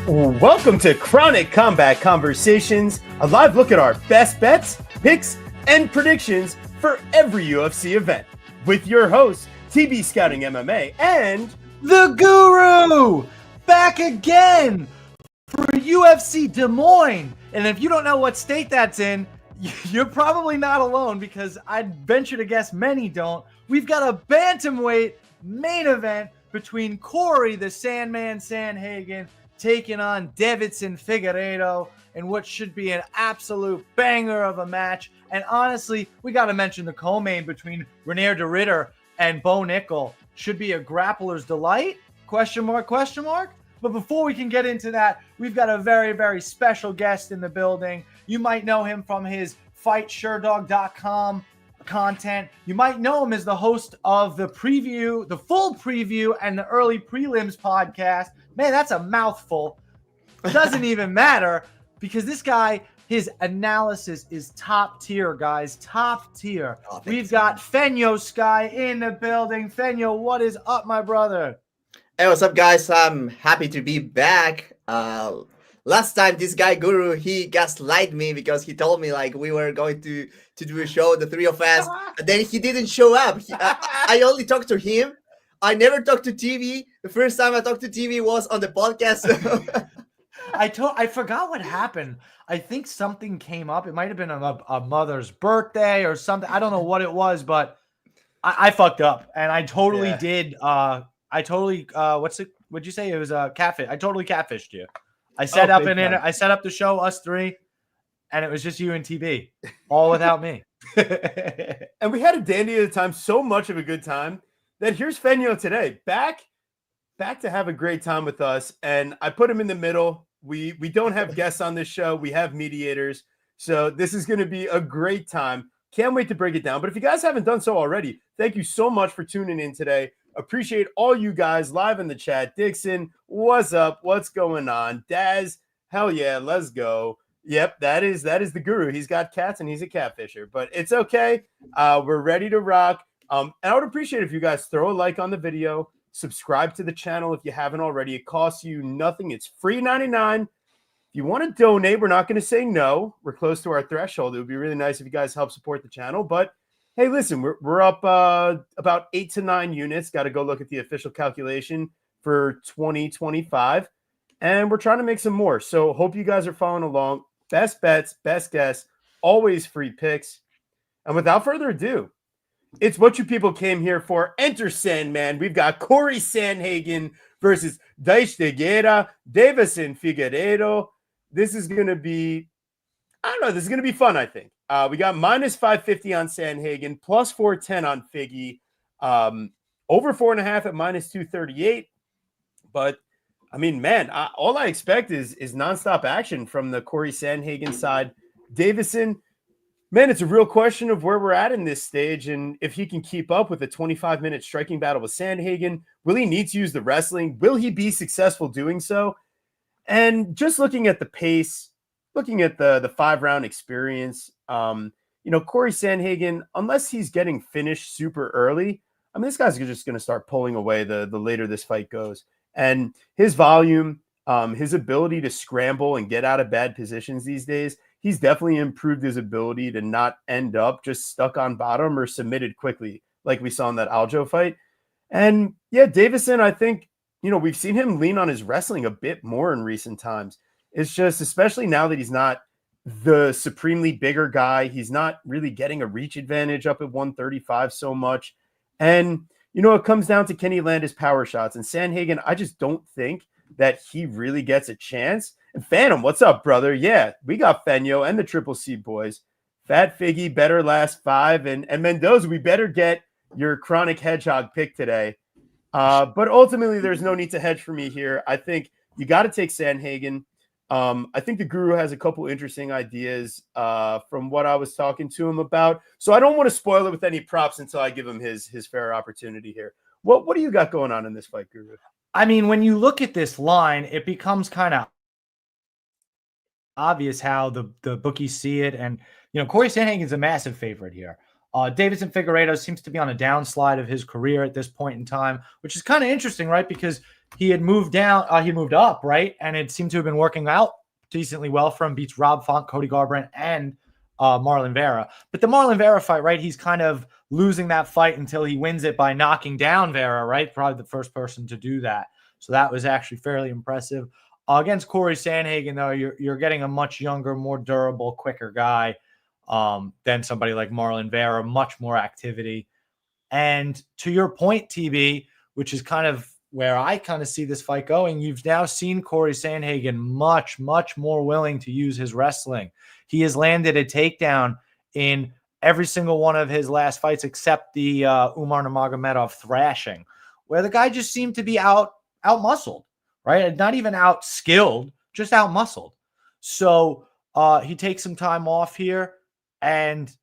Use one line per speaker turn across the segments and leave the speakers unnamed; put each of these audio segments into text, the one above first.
Welcome to Chronic Combat Conversations, a live look at our best bets, picks, and predictions for every UFC event. With your hosts, TB Scouting MMA and
the Guru, back again for UFC Des Moines. And if you don't know what state that's in, you're probably not alone, because I'd venture to guess many don't. We've got a bantamweight main event between Corey the Sandman Sandhagen taking on Davidson Figueiredo in what should be an absolute banger of a match. And honestly, we got to mention the co-main between Ritter and Bo Nickel. Should be a grappler's delight? Question mark, question mark? But before we can get into that, we've got a very, very special guest in the building. You might know him from his FightSuredog.com content. You might know him as the host of the preview, the full preview, and the early prelims podcast. Man, that's a mouthful. It doesn't even matter, because this guy, his analysis is top tier, guys. Top tier. We've got Fenyo Sky in the building. Fenyo, what is up, my brother?
Hey, what's up, guys? I'm happy to be back. Last time, this guy, Guru, he gaslighted me because he told me, like, we were going to do a show, the three of us. And then he didn't show up. I only talked to him. I never talked to TV. The first time I talked to TV was on the podcast.
I forgot what happened. I think something came up. It might have been a mother's birthday or something. I don't know what it was, but I fucked up, and I totally did. What'd you say? It was a catfish. I totally catfished you. I set up I set up the show, us three, and it was just you and TB, all without me.
and we had a dandy at the time, so much of a good time that here's Fenyo today, back to have a great time with us. And I put him in the middle. We don't have guests on this show. We have mediators. So this is going to be a great time. Can't wait to break it down. But if you guys haven't done so already, thank you so much for tuning in today. Appreciate all you guys live in the chat. Dixon, what's up? What's going on? Daz, hell yeah, let's go. Yep, that is the Guru. He's got cats and he's a catfisher, but it's okay. We're ready to rock. And I would appreciate if you guys throw a like on the video, subscribe to the channel if you haven't already. It costs you nothing. It's free 99. If you want to donate, we're not going to say no. We're close to our threshold. It would be really nice if you guys help support the channel. But hey, listen, we're up about 8 to 9 units. Got to go look at the official calculation for 2025. And we're trying to make some more. So hope you guys are following along. Best bets, best guess, always free picks. And without further ado, it's what you people came here for. Enter Sandman. We've got Corey Sandhagen versus Davidson Figueiredo. This is going to be, this is going to be fun, I think. We got minus 550 on Sandhagen, plus 410 on Figgy, over 4.5 at minus 238. But, I mean, man, all I expect is nonstop action from the Corey Sandhagen side. Davidson, man, it's a real question of where we're at in this stage and if he can keep up with a 25-minute striking battle with Sandhagen. Will he need to use the wrestling? Will he be successful doing so? And just looking at the pace, looking at the 5-round experience, Corey Sandhagen, unless he's getting finished super early, I mean, this guy's just going to start pulling away the later this fight goes. And his volume, his ability to scramble and get out of bad positions these days, he's definitely improved his ability to not end up just stuck on bottom or submitted quickly like we saw in that Aljo fight. And yeah, Davidson, I think, we've seen him lean on his wrestling a bit more in recent times. It's just, especially now that he's not the supremely bigger guy, he's not really getting a reach advantage up at 135 so much. And, it comes down to can he land his power shots? And Sandhagen, I just don't think that he really gets a chance. And Phantom, what's up, brother? Yeah, we got Fenyo and the Triple C boys. Fat Figgy, better last 5. And Mendoza, we better get your Chronic Hedgehog pick today. But ultimately, there's no need to hedge for me here. I think you got to take Sandhagen. I think the Guru has a couple interesting ideas from what I was talking to him about. So I don't want to spoil it with any props until I give him his fair opportunity here. What do you got going on in this fight, Guru?
I mean, when you look at this line, it becomes kind of obvious how the bookies see it. And, Corey Sandhagen is a massive favorite here. Davidson Figueiredo seems to be on a downslide of his career at this point in time, which is kind of interesting, right? Because he had moved down, he moved up, right? And it seemed to have been working out decently well for him. Beats Rob Font, Cody Garbrandt, and Marlon Vera. But the Marlon Vera fight, right? He's kind of losing that fight until he wins it by knocking down Vera, right? Probably the first person to do that. So that was actually fairly impressive. Against Corey Sandhagen, though, you're getting a much younger, more durable, quicker guy than somebody like Marlon Vera, much more activity. And to your point, TB, which is kind of where I kind of see this fight going, you've now seen Corey Sandhagen much, much more willing to use his wrestling. He has landed a takedown in every single one of his last fights except the Umar Nurmagomedov thrashing, where the guy just seemed to be out-muscled, right? Not even out-skilled, just out-muscled. So he takes some time off here, and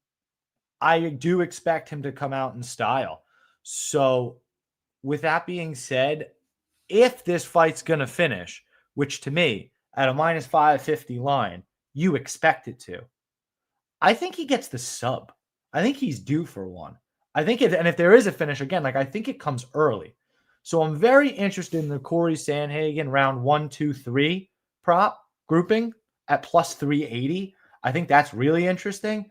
I do expect him to come out in style. So with that being said, if this fight's going to finish, which to me, at a minus 550 line, you expect it to, I think he gets the sub. I think he's due for one. I think if there is a finish, again, I think it comes early. So I'm very interested in the Corey Sandhagen round 1, 2, 3 prop grouping at plus 380. I think that's really interesting.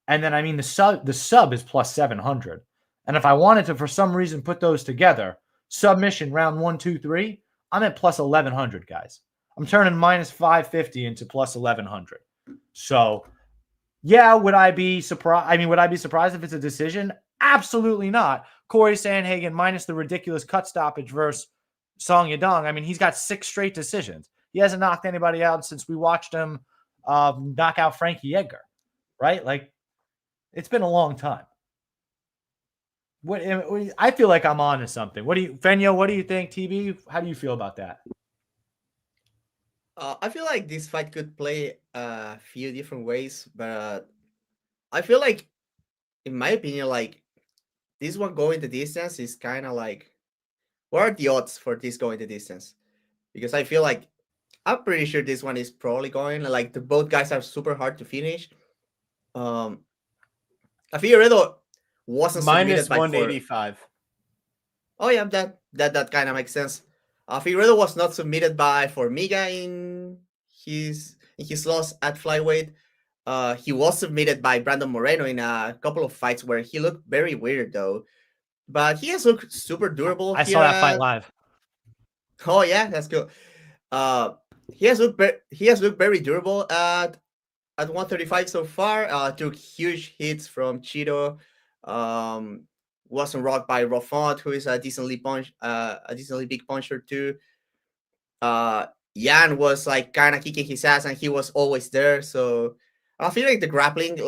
And then, the sub is plus 700. And if I wanted to, for some reason, put those together, submission round 1, 2, 3, I'm at plus 1100, guys. I'm turning minus 550 into plus 1100. So, yeah, would I be surprised? Would I be surprised if it's a decision? Absolutely not. Corey Sandhagen minus the ridiculous cut stoppage versus Song Yadong. He's got 6 straight decisions. He hasn't knocked anybody out since we watched him knock out Frankie Edgar, right? It's been a long time. I feel like I'm on to something. Fenyo, what do you think, TB? How do you feel about that?
I feel like this fight could play a few different ways, but I feel like, in my opinion, this one going the distance is kind of what are the odds for this going the distance? Because I feel like I'm pretty sure this one is probably going. Both guys are super hard to finish. Figueiredo wasn't
minus
submitted by
185.
Oh yeah, that kind of makes sense. Figueiredo was not submitted by Formiga in his loss at flyweight. He was submitted by Brandon Moreno in a couple of fights where he looked very weird though. But he has looked super durable.
I saw that fight live.
Oh yeah, that's good. He has looked very durable at 135 so far. Took huge hits from Cheeto. Wasn't rocked by Rofont, who is a decently big puncher too. Jan was kind of kicking his ass, and he was always there. So I feel like the grappling,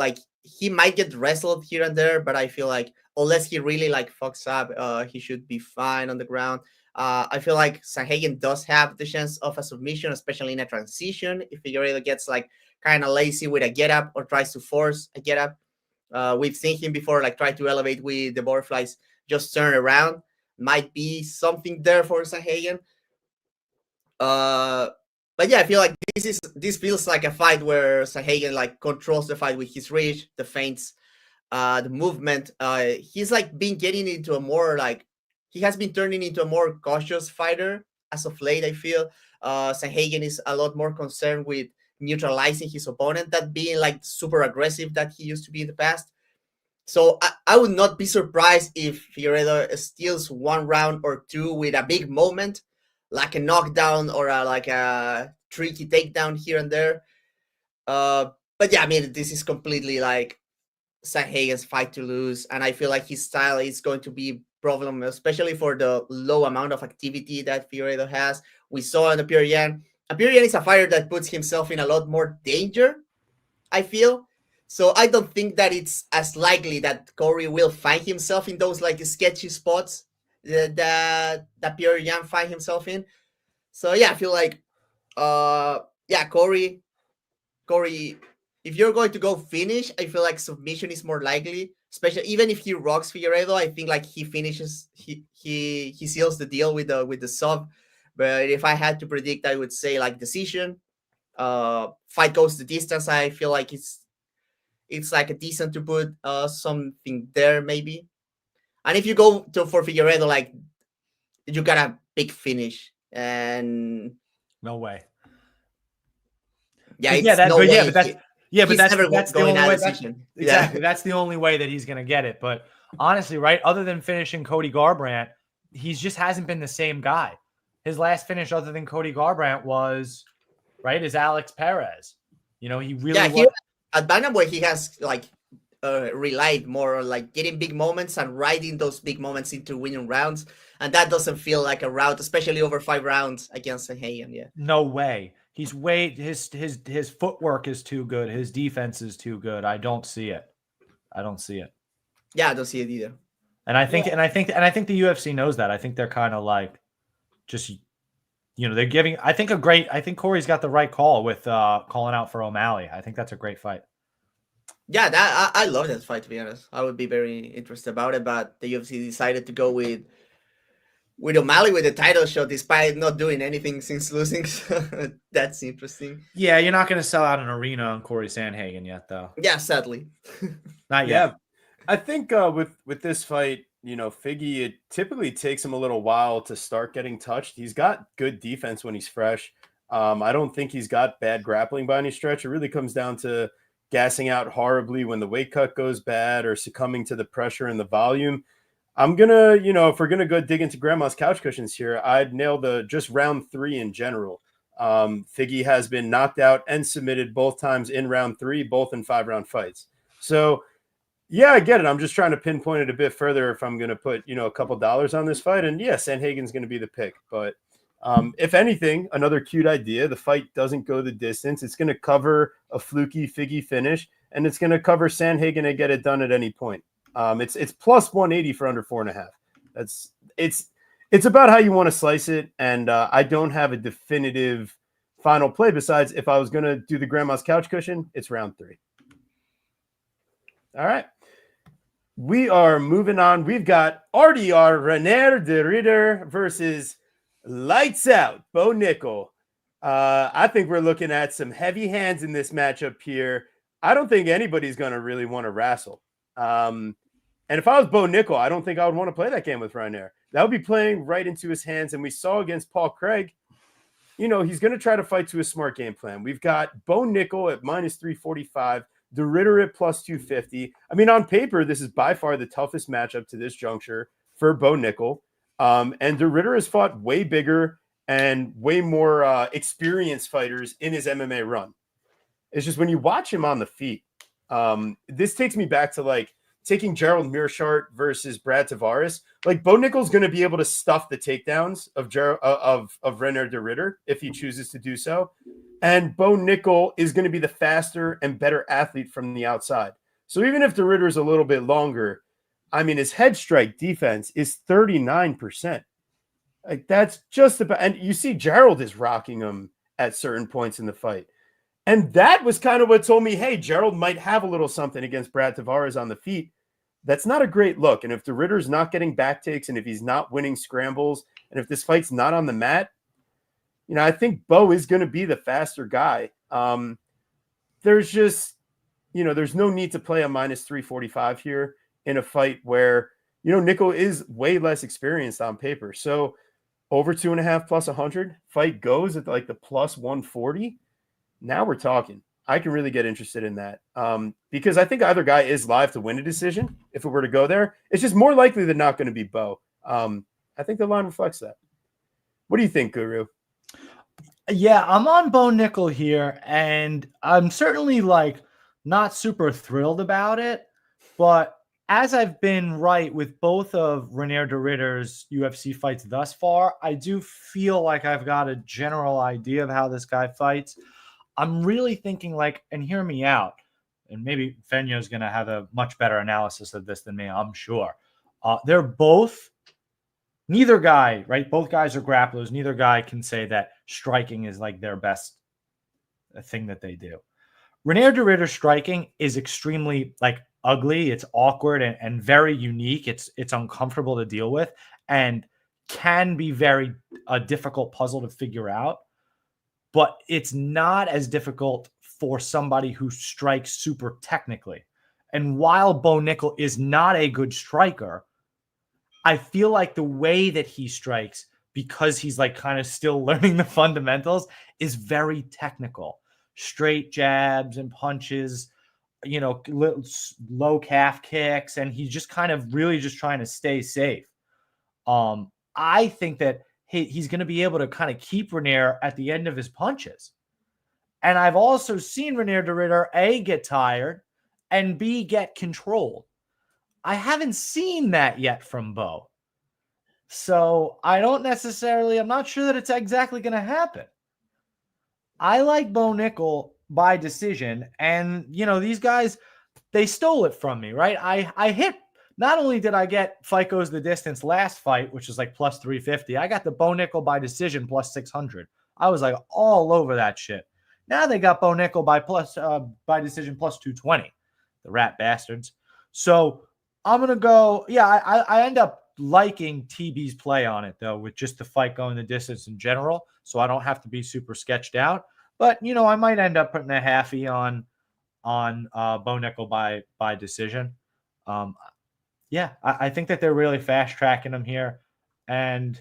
he might get wrestled here and there, but I feel like unless he really fucks up, he should be fine on the ground. I feel like Sandhagen does have the chance of a submission, especially in a transition. If Figueiredo gets kind of lazy with a get up or tries to force a get up. We've seen him before, try to elevate with the butterflies, just turn around. Might be something there for Sandhagen. But yeah, I feel like this feels like a fight where Sandhagen controls the fight with his reach, the feints, the movement. He's been getting into a more he has been turning into a more cautious fighter as of late. I feel Sandhagen is a lot more concerned with neutralizing his opponent than being super aggressive that he used to be in the past. So I would not be surprised if Figueiredo steals one round or two with a big moment, like a knockdown or a tricky takedown here and there. But yeah, this is completely Sandhagen's fight to lose, and I feel like his style is going to be a problem, especially for the low amount of activity that Figueiredo has. We saw in the Pierre Yan. Pierre Yan is a fighter that puts himself in a lot more danger, I feel. So I don't think that it's as likely that Corey will find himself in those sketchy spots that Pierre Yan find himself in. So yeah, I feel like Corey, if you're going to go finish, I feel like submission is more likely. Especially even if he rocks Figueiredo, I think he finishes, he seals the deal with the sub. But if I had to predict, I would say decision. fight goes the distance, I feel like it's like a decent to put something there maybe. And if you go for Figueiredo, like you got a big finish, and
No way.
yeah,
But
it's no way. He's never
that's the
going
only
out
way.
of decision.
Exactly. That's the only way that he's going to get it. But honestly, right, other than finishing Cody Garbrandt, he just hasn't been the same guy. His last finish, other than Cody Garbrandt, was right is Alex Perez. You know, he really
Yeah, at Bantamweight he has like relied more on like getting big moments and riding those big moments into winning rounds, and that doesn't feel like a route, especially over 5 rounds against Sandhagen. Yeah,
no way. He's way his footwork is too good. His defense is too good. I don't see it.
yeah, I don't see it either.
And I think the UFC knows that. I think they're kind of like just, you know, they're giving. I think Corey's got the right call with calling out for O'Malley. I think that's a great fight.
Yeah, that I love that fight, to be honest. I would be very interested about it, but the UFC decided to go with O'Malley with the title shot despite not doing anything since losing. So that's interesting.
Yeah, you're not going to sell out an arena on Corey Sandhagen yet, though.
Yeah, sadly.
Not yet.
Yeah, I think with this fight, you know, Figgy, it typically takes him a little while to start getting touched. He's got good defense when he's fresh. I don't think he's got bad grappling by any stretch. It really comes down to gassing out horribly when the weight cut goes bad or succumbing to the pressure and the volume. I'm gonna, you know, if we're gonna go dig into grandma's couch cushions here, I'd nail just round 3 in general. Figgy has been knocked out and submitted both times in round 3, both in 5-round fights. So yeah, I get it. I'm just trying to pinpoint it a bit further if I'm gonna put, you know, a couple dollars on this fight. And yeah, Sandhagen's gonna be the pick. But if anything, another cute idea. The fight doesn't go the distance. It's gonna cover a fluky Figgy finish, and it's gonna cover Sandhagen and get it done at any point. It's plus 180 for under 4.5. It's about how you want to slice it, and I don't have a definitive final play. Besides, if I was going to do the grandma's couch cushion, it's round 3. All right, we are moving on. We've got RDR René de Ritter versus Lights Out Bo Nickel. I think we're looking at some heavy hands in this matchup here. I don't think anybody's going to really want to wrestle. And if I was Bo Nickel, I don't think I would want to play that game with René. That would be playing right into his hands. And we saw against Paul Craig, you know, he's going to try to fight to a smart game plan. We've got Bo Nickel at minus 345, De Ritter at plus 250. I mean, on paper, this is by far the toughest matchup to this juncture for Bo Nickel. And De Ritter has fought way bigger and way more experienced fighters in his MMA run. It's just when you watch him on the feet, this takes me back to like taking Gerald Meerschaert versus Brad Tavares. Like Bo Nickel's going to be able to stuff the takedowns of René de Ritter if he chooses to do so. And Bo Nickel is going to be the faster and better athlete from the outside. So even if de Ritter is a little bit longer, I mean, his head strike defense is 39%. Like that's just about, and you see Gerald is rocking him at certain points in the fight. And that was kind of what told me, hey, Gerald might have a little something against Brad Tavares on the feet. That's not a great look. And if de Ritter's not getting back takes and if he's not winning scrambles and if this fight's not on the mat, you know, I think Bo is going to be the faster guy. There's just, you know, there's no need to play a minus 345 here in a fight where, you know, Nickel is way less experienced on paper. So over 2.5 plus 100, fight goes at like the plus 140. Now we're talking. I can really get interested in that because I think either guy is live to win a decision if it were to go there. It's just more likely than not going to be Bo. I think the line reflects that. What do you think, Guru?
Yeah, I'm on Bo Nickel here, and I'm certainly like not super thrilled about it, but as I've been right with both of René de Ritter's UFC fights thus far, I do feel like I've got a general idea of how this guy fights. I'm really thinking like, and hear me out, and maybe Fenyo's going to have a much better analysis of this than me, I'm sure. They're both, neither guy, right? Both guys are grapplers. Neither guy can say that striking is like their best thing that they do. René de Ritter striking is extremely like ugly. It's awkward and very unique. It's uncomfortable to deal with and can be very a difficult puzzle to figure out. but it's not as difficult for somebody who strikes super technically. And while Bo Nickel is not a good striker, I feel like the way that he strikes, because he's like kind of still learning the fundamentals, is very technical. Straight jabs and punches, you know, low calf kicks, and he's just kind of really just trying to stay safe. I think that he's going to be able to kind of keep Reinier at the end of his punches. And I've also seen Reinier de Ritter, A, get tired, and B, get controlled. I haven't seen that yet from Bo. So I'm not sure that it's exactly going to happen. I like Bo Nickel by decision. And, you know, these guys, they stole it from me, right? I hit, not only did I get Fight Goes the Distance last fight, which is like plus 350, I got the Bo Nickel by decision plus 600. I was like all over that shit. Now they got Bo Nickel by decision plus 220, the rat bastards. So I'm going to go, I end up liking TB's play on it, though, with just the fight going the distance in general, so I don't have to be super sketched out. But, you know, I might end up putting a halfie on Bo Nickel by decision. I think that they're really fast-tracking him here, and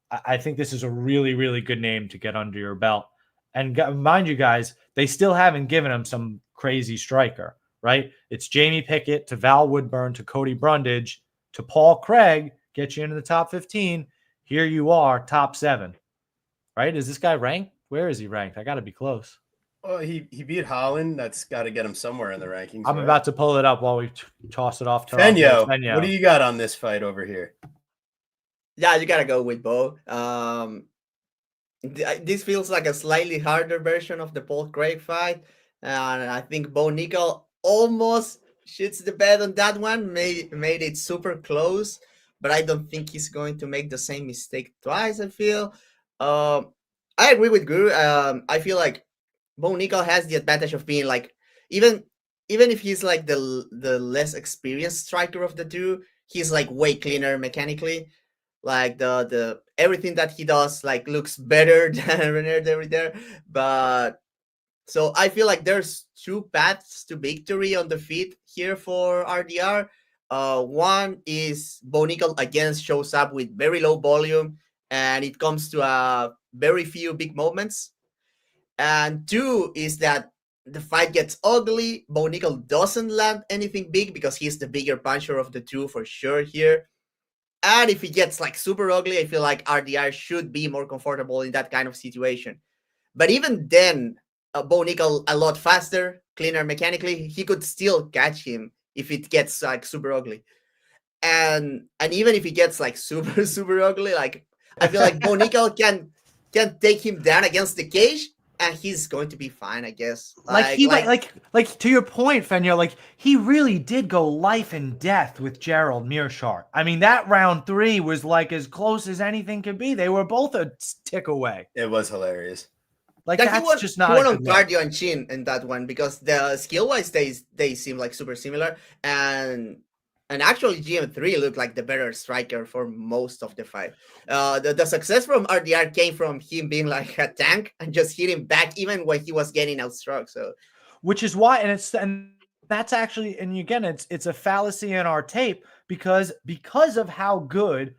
I think this is a really, really good name to get under your belt. And mind you guys, they still haven't given him some crazy striker, right? It's Jamie Pickett to Val Woodburn to Cody Brundage to Paul Craig, get you into the top 15. Here you are, top 7, right? Is this guy ranked? Where is he ranked? I got to be close.
Well, he beat Holland. That's got to get him somewhere in the rankings.
I'm about to pull it up while we toss it off to
Fenyo. What do you got on this fight over here?
Yeah, you got to go with Bo. This feels like a slightly harder version of the Paul Craig fight. And I think Bo Nickel almost shits the bed on that one, made it super close, but I don't think he's going to make the same mistake twice, I feel. I agree with Guru. I feel like Bo Nickel has the advantage of being like, even if he's like the less experienced striker of the two, he's like way cleaner mechanically. Like the everything that he does like looks better than Reinier de Ritter. But so I feel like there's two paths to victory on the feet here for RDR. One is Bo Nickel again shows up with very low volume, and it comes to very few big moments. And two is that the fight gets ugly. Bo Nickel doesn't land anything big because he's the bigger puncher of the two for sure here. And if it gets like super ugly, I feel like RDR should be more comfortable in that kind of situation. But even then, Bo Nickel a lot faster, cleaner mechanically, he could still catch him if it gets like super ugly. And even if it gets like super ugly, like I feel like Bo Nickel can take him down against the cage, and he's going to be fine, I guess.
Like to your point, Fenyo, like he really did go life and death with Gerald Mearshart. I mean, that round 3 was like as close as anything could be. They were both a tick away.
It was hilarious.
Like that's just not.
He won on cardio and chin in that one because the skill wise they seem like super similar, and actually GM3 looked like the better striker for most of the fight. The success from RDR came from him being like a tank and just hitting back even when he was getting outstruck. So,
which is why, and that's actually, and again, it's a fallacy in our tape because of how good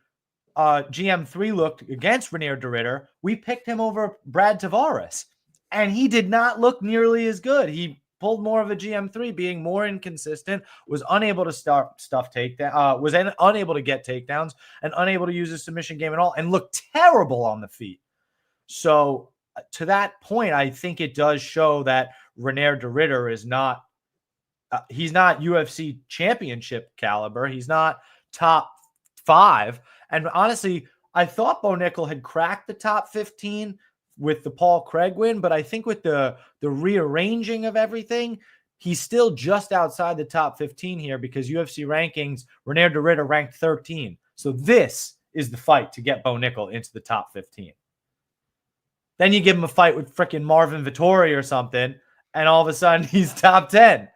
GM3 looked against Reinier de Ritter, we picked him over Brad Tavares, and he did not look nearly as good. He pulled more of a GM3, being more inconsistent, was unable to was unable to get takedowns, and unable to use his submission game at all, and looked terrible on the feet. So to that point, I think it does show that Reinier de Ritter is not, he's not UFC championship caliber. He's not top 5. And honestly, I thought Bo Nickel had cracked the top 15 with the Paul Craig win, but I think with the rearranging of everything, he's still just outside the top 15 here because UFC rankings, Reinier de Ritter ranked 13. So this is the fight to get Bo Nickel into the top 15. Then you give him a fight with freaking Marvin Vettori or something, and all of a sudden he's top 10.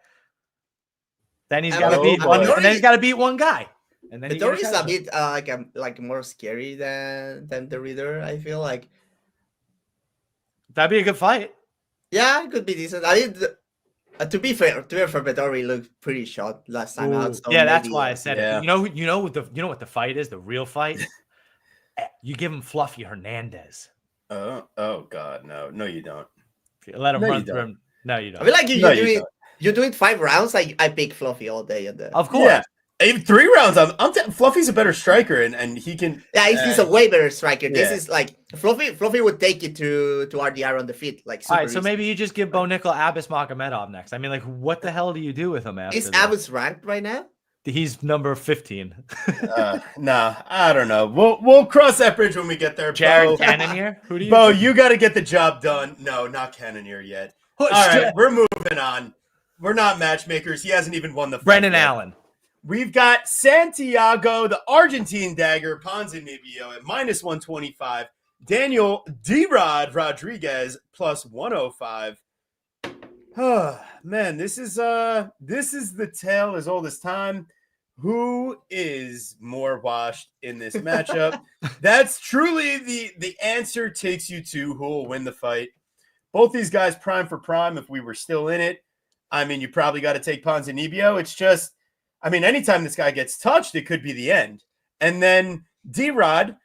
Then he's got to beat one, and then he's got to beat one guy. And then
Vettori is a bit like more scary than the Ritter, I feel like.
That'd be a good fight.
Yeah, it could be decent. I mean, to be fair, Vettori looked pretty shot last time out.
Ooh,
So
yeah, that's
maybe,
why I said
yeah.
it. You know what the fight is? The real fight. You give him Fluffy Hernandez.
Oh God, no, you don't.
Let him
No,
run
you
through
don't.
him. No, you don't.
I mean, like
No, you don't.
you do it 5 rounds. I pick Fluffy all day. And
Of course.
Yeah. Even 3 rounds. Fluffy's a better striker, and he can.
yeah, he's a way better striker. This
yeah.
is like Fluffy would take it to RDR on the feet. Like,
All right, so
super
maybe you just give Bo Nickel Abbas Magomedov next. I mean, like, what the hell do you do with him after
easy. Is
that?
Abbas ranked right now?
He's number 15.
Nah, I don't know. We'll cross that bridge when we get there.
Jared
Bo.
Cannonier? Who do you
Bo, you got to get the job done. No, not Cannonier yet. All right, we're moving on. We're not matchmakers. He hasn't even won the fight
Brendan
yet.
Allen.
We've got Santiago, the Argentine dagger, Ponzinibbio at -125. Daniel D-Rod Rodriguez +105. Oh, man, this is the tale as old as time. Who is more washed in this matchup? That's truly the answer takes you to who will win the fight. Both these guys prime for prime if we were still in it. I mean, you probably got to take Ponzinibbio. It's just, I mean, anytime this guy gets touched, it could be the end. And then D-Rod,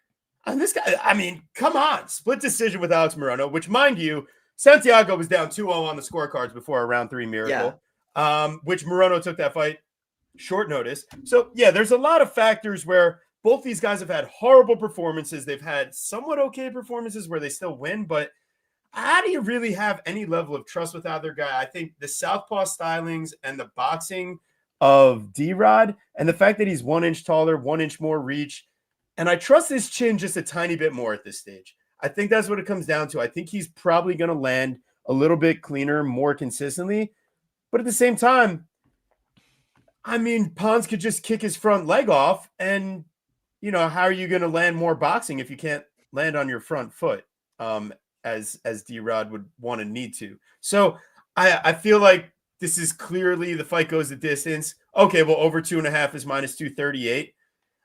this guy, I mean, come on. Split decision with Alex Morono, which, mind you, Santiago was down 2-0 on the scorecards before a round 3 miracle, which Morono took that fight short notice. So, yeah, there's a lot of factors where both these guys have had horrible performances. They've had somewhat okay performances where they still win, but how do you really have any level of trust with either guy? I think the southpaw stylings and the boxing of D-Rod and the fact that he's 1 inch taller, 1 inch more reach, and I trust his chin just a tiny bit more at this stage. I think that's what it comes down to. I think he's probably going to land a little bit cleaner, more consistently. But at the same time, I mean, Pons could just kick his front leg off, and, you know, how are you going to land more boxing if you can't land on your front foot, as D-Rod would want to need to? So I feel like this is clearly the fight goes the distance. Okay, well, over 2.5 is -238.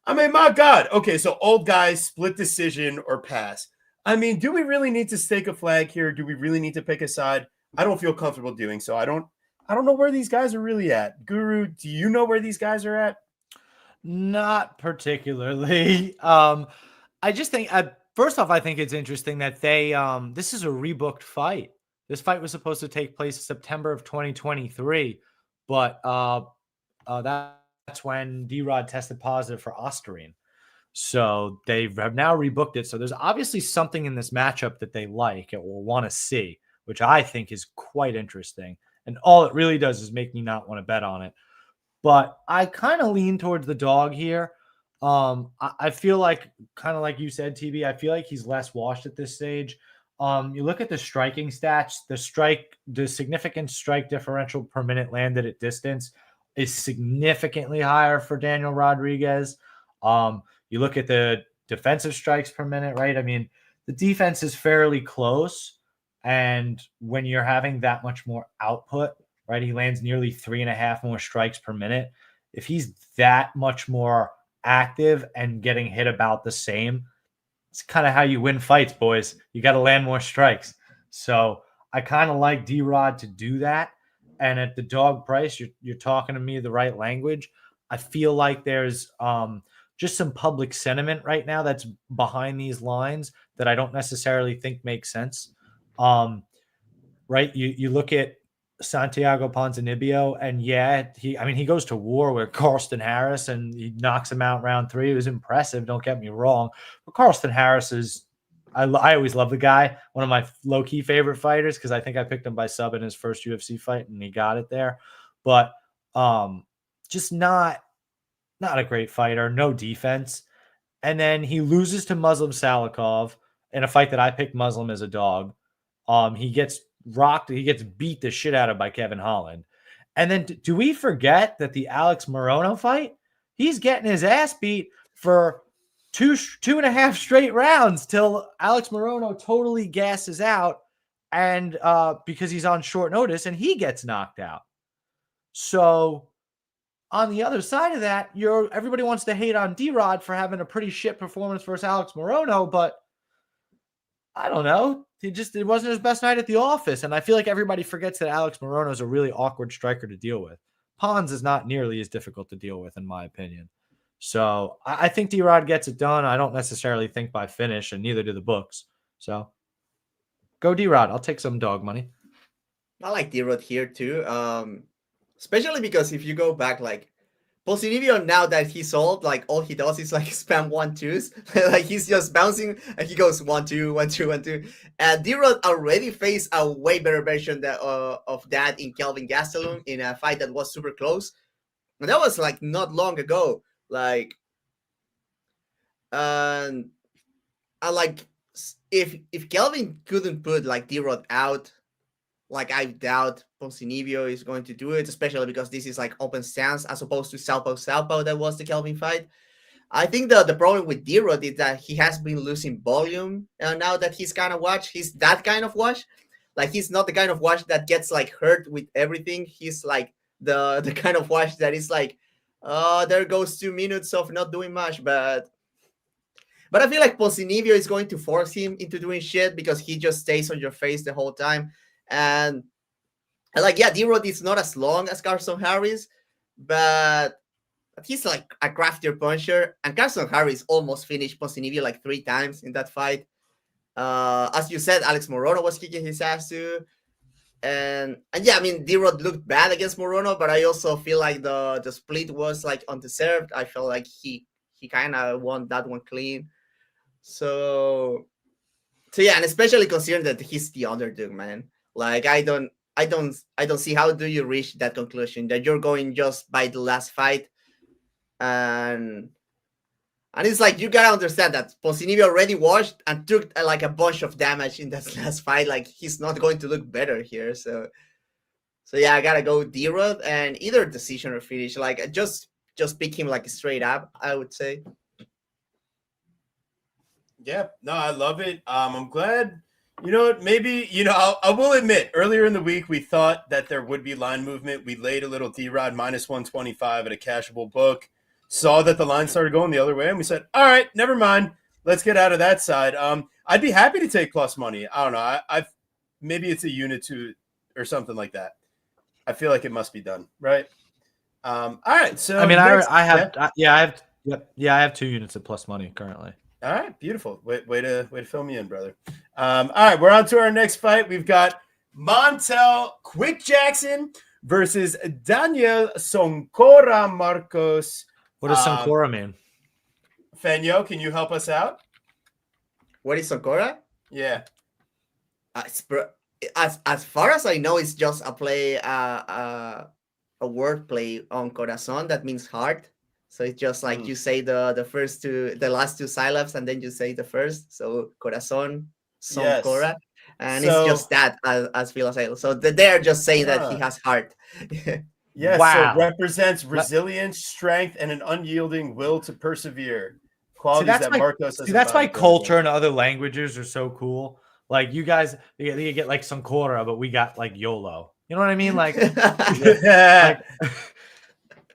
I mean, my God. Okay, so old guys, split decision or pass. I mean, do we really need to stake a flag here? Do we really need to pick a side? I don't feel comfortable doing so. I don't know where these guys are really at. Guru, do you know where these guys are at?
Not particularly. I just think, first off, I think it's interesting that they, this is a rebooked fight. This fight was supposed to take place September of 2023, but that's when D-Rod tested positive for Ostarine. So they have now rebooked it. So there's obviously something in this matchup that they like and will want to see, which I think is quite interesting. And all it really does is make me not want to bet on it. But I kind of lean towards the dog here. I feel like, kind of like you said, TB, I feel like he's less washed at this stage. You look at the striking stats, the significant strike differential per minute landed at distance is significantly higher for Daniel Rodriguez. You look at the defensive strikes per minute, right? I mean, the defense is fairly close. And when you're having that much more output, right, he lands nearly 3.5 more strikes per minute. If he's that much more active and getting hit about the same, it's kind of how you win fights, boys. You got to land more strikes. So I kind of like D-Rod to do that. And at the dog price, you're talking to me the right language. I feel like there's just some public sentiment right now that's behind these lines that I don't necessarily think makes sense. Right? You look at Santiago Ponzinibbio, and he goes to war with Carlston Harris and he knocks him out round 3. It was impressive, don't get me wrong. But Carlston Harris is, I always love the guy, one of my low-key favorite fighters, because I think I picked him by sub in his first UFC fight and he got it there. But just not a great fighter, no defense. And then he loses to Muslim Salikov in a fight that I picked Muslim as a dog. He gets rocked. He gets beat the shit out of by Kevin Holland. And then do we forget that the Alex Morono fight, he's getting his ass beat for 2.5 straight rounds till Alex Morono totally gasses out, and because he's on short notice and he gets knocked out. So on the other side of that, everybody wants to hate on D-Rod for having a pretty shit performance versus Alex Morono, but I don't know. It wasn't his best night at the office. And I feel like everybody forgets that Alex Morono is a really awkward striker to deal with. Pons is not nearly as difficult to deal with, in my opinion. So I think D-Rod gets it done. I don't necessarily think by finish, and neither do the books. So go D-Rod. I'll take some dog money.
I like D-Rod here too. Especially because if you go back, like Ponzinibbio, now that he's old, like all he does is like spam 1-2s. Like he's just bouncing and he goes 1-2, 1-2, 1-2. And D-Rod already faced a way better version of that in Kelvin Gastelum in a fight that was super close. And that was like not long ago. Like, and I like if Kelvin couldn't put like D-Rod out, like I doubt Ponzinibbio is going to do it, especially because this is like open stance as opposed to Southpaw that was the Kelvin fight. I think the problem with D-Rod is that he has been losing volume now that he's kind of watch. He's that kind of watch. Like he's not the kind of watch that gets like hurt with everything. He's like the kind of watch that is like, oh, there goes 2 minutes of not doing much. But I feel like Ponzinibbio is going to force him into doing shit because he just stays on your face the whole time. And like, yeah, D-Rod is not as long as Carson Harris, but he's like a craftier puncher. And Carson Harris almost finished Ponzinibbio like 3 times in that fight. As you said, Alex Morono was kicking his ass too. And yeah, I mean, D-Rod looked bad against Morono, but I also feel like the split was like undeserved. I felt like he kind of won that one clean. So yeah, and especially considering that he's the underdog, man. Like I don't see how do you reach that conclusion that you're going just by the last fight, and it's like you gotta understand that Ponzinibbio already watched and took like a bunch of damage in that last fight. Like he's not going to look better here. So yeah, I gotta go D-Rod and either decision or finish. Like just pick him like straight up, I would say.
Yeah, no, I love it. I'm glad. You know what? Maybe, I will admit, earlier in the week, we thought that there would be line movement. We laid a little D-Rod minus 125 at a cashable book, saw that the line started going the other way, and we said, all right, never mind. Let's get out of that side. I'd be happy to take plus money. I don't know. I've maybe it's a unit to or something like that. I feel like it must be done, right? All right. So
I mean, I have 2 units at plus money currently.
All right, beautiful. Way to fill me in, brother. All right, we're on to our next fight. We've got Montel Quick Jackson versus Daniel Soncora Marcos.
What does Soncora mean?
Fenyo, can you help us out?
What is Soncora?
Yeah.
As far as I know, it's just a play, a word play on corazón that means heart. So it's just like you say the last 2 syllables, and then you say the first. So corazón, Soncora, and it's just that as Phil said. So they're just saying that he has heart.
Yes,
wow.
So represents resilience, strength, and an unyielding will to persevere. Qualities that Marcos has.
That's why culture in other languages are so cool. Like you guys, you get like Soncora, but we got like YOLO. You know what I mean? Like,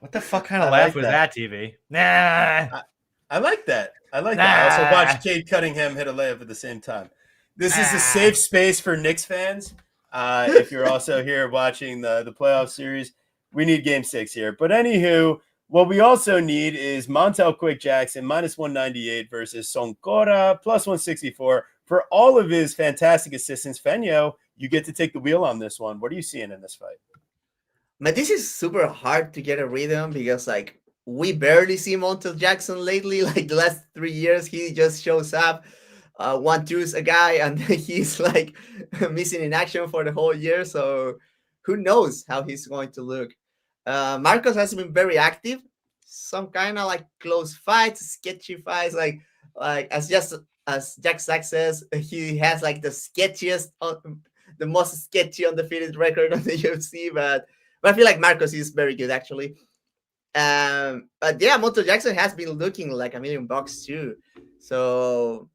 what the fuck kind of laugh was that, TV? Nah.
I like that. I also watched Cade Cunningham hit a layup at the same time. This is a safe space for Knicks fans. If you're also here watching the playoff series, we need game 6 here. But anywho, what we also need is Montel Quick Jackson minus 198 versus Soncora plus 164 for all of his fantastic assistance. Fenyo, you get to take the wheel on this one. What are you seeing in this fight?
But this is super hard to get a read on because like we barely see Montel Jackson lately. Like the last 3 years, he just shows up, 1-2s a guy, and he's like missing in action for the whole year. So who knows how he's going to look? Marcos has been very active. Some kind of like close fights, sketchy fights, like as Jack Sack says, he has like the sketchiest, the most sketchy undefeated record on the UFC, but I feel like Marcos is very good, actually. But yeah, Montel Jackson has been looking like $1 million too. So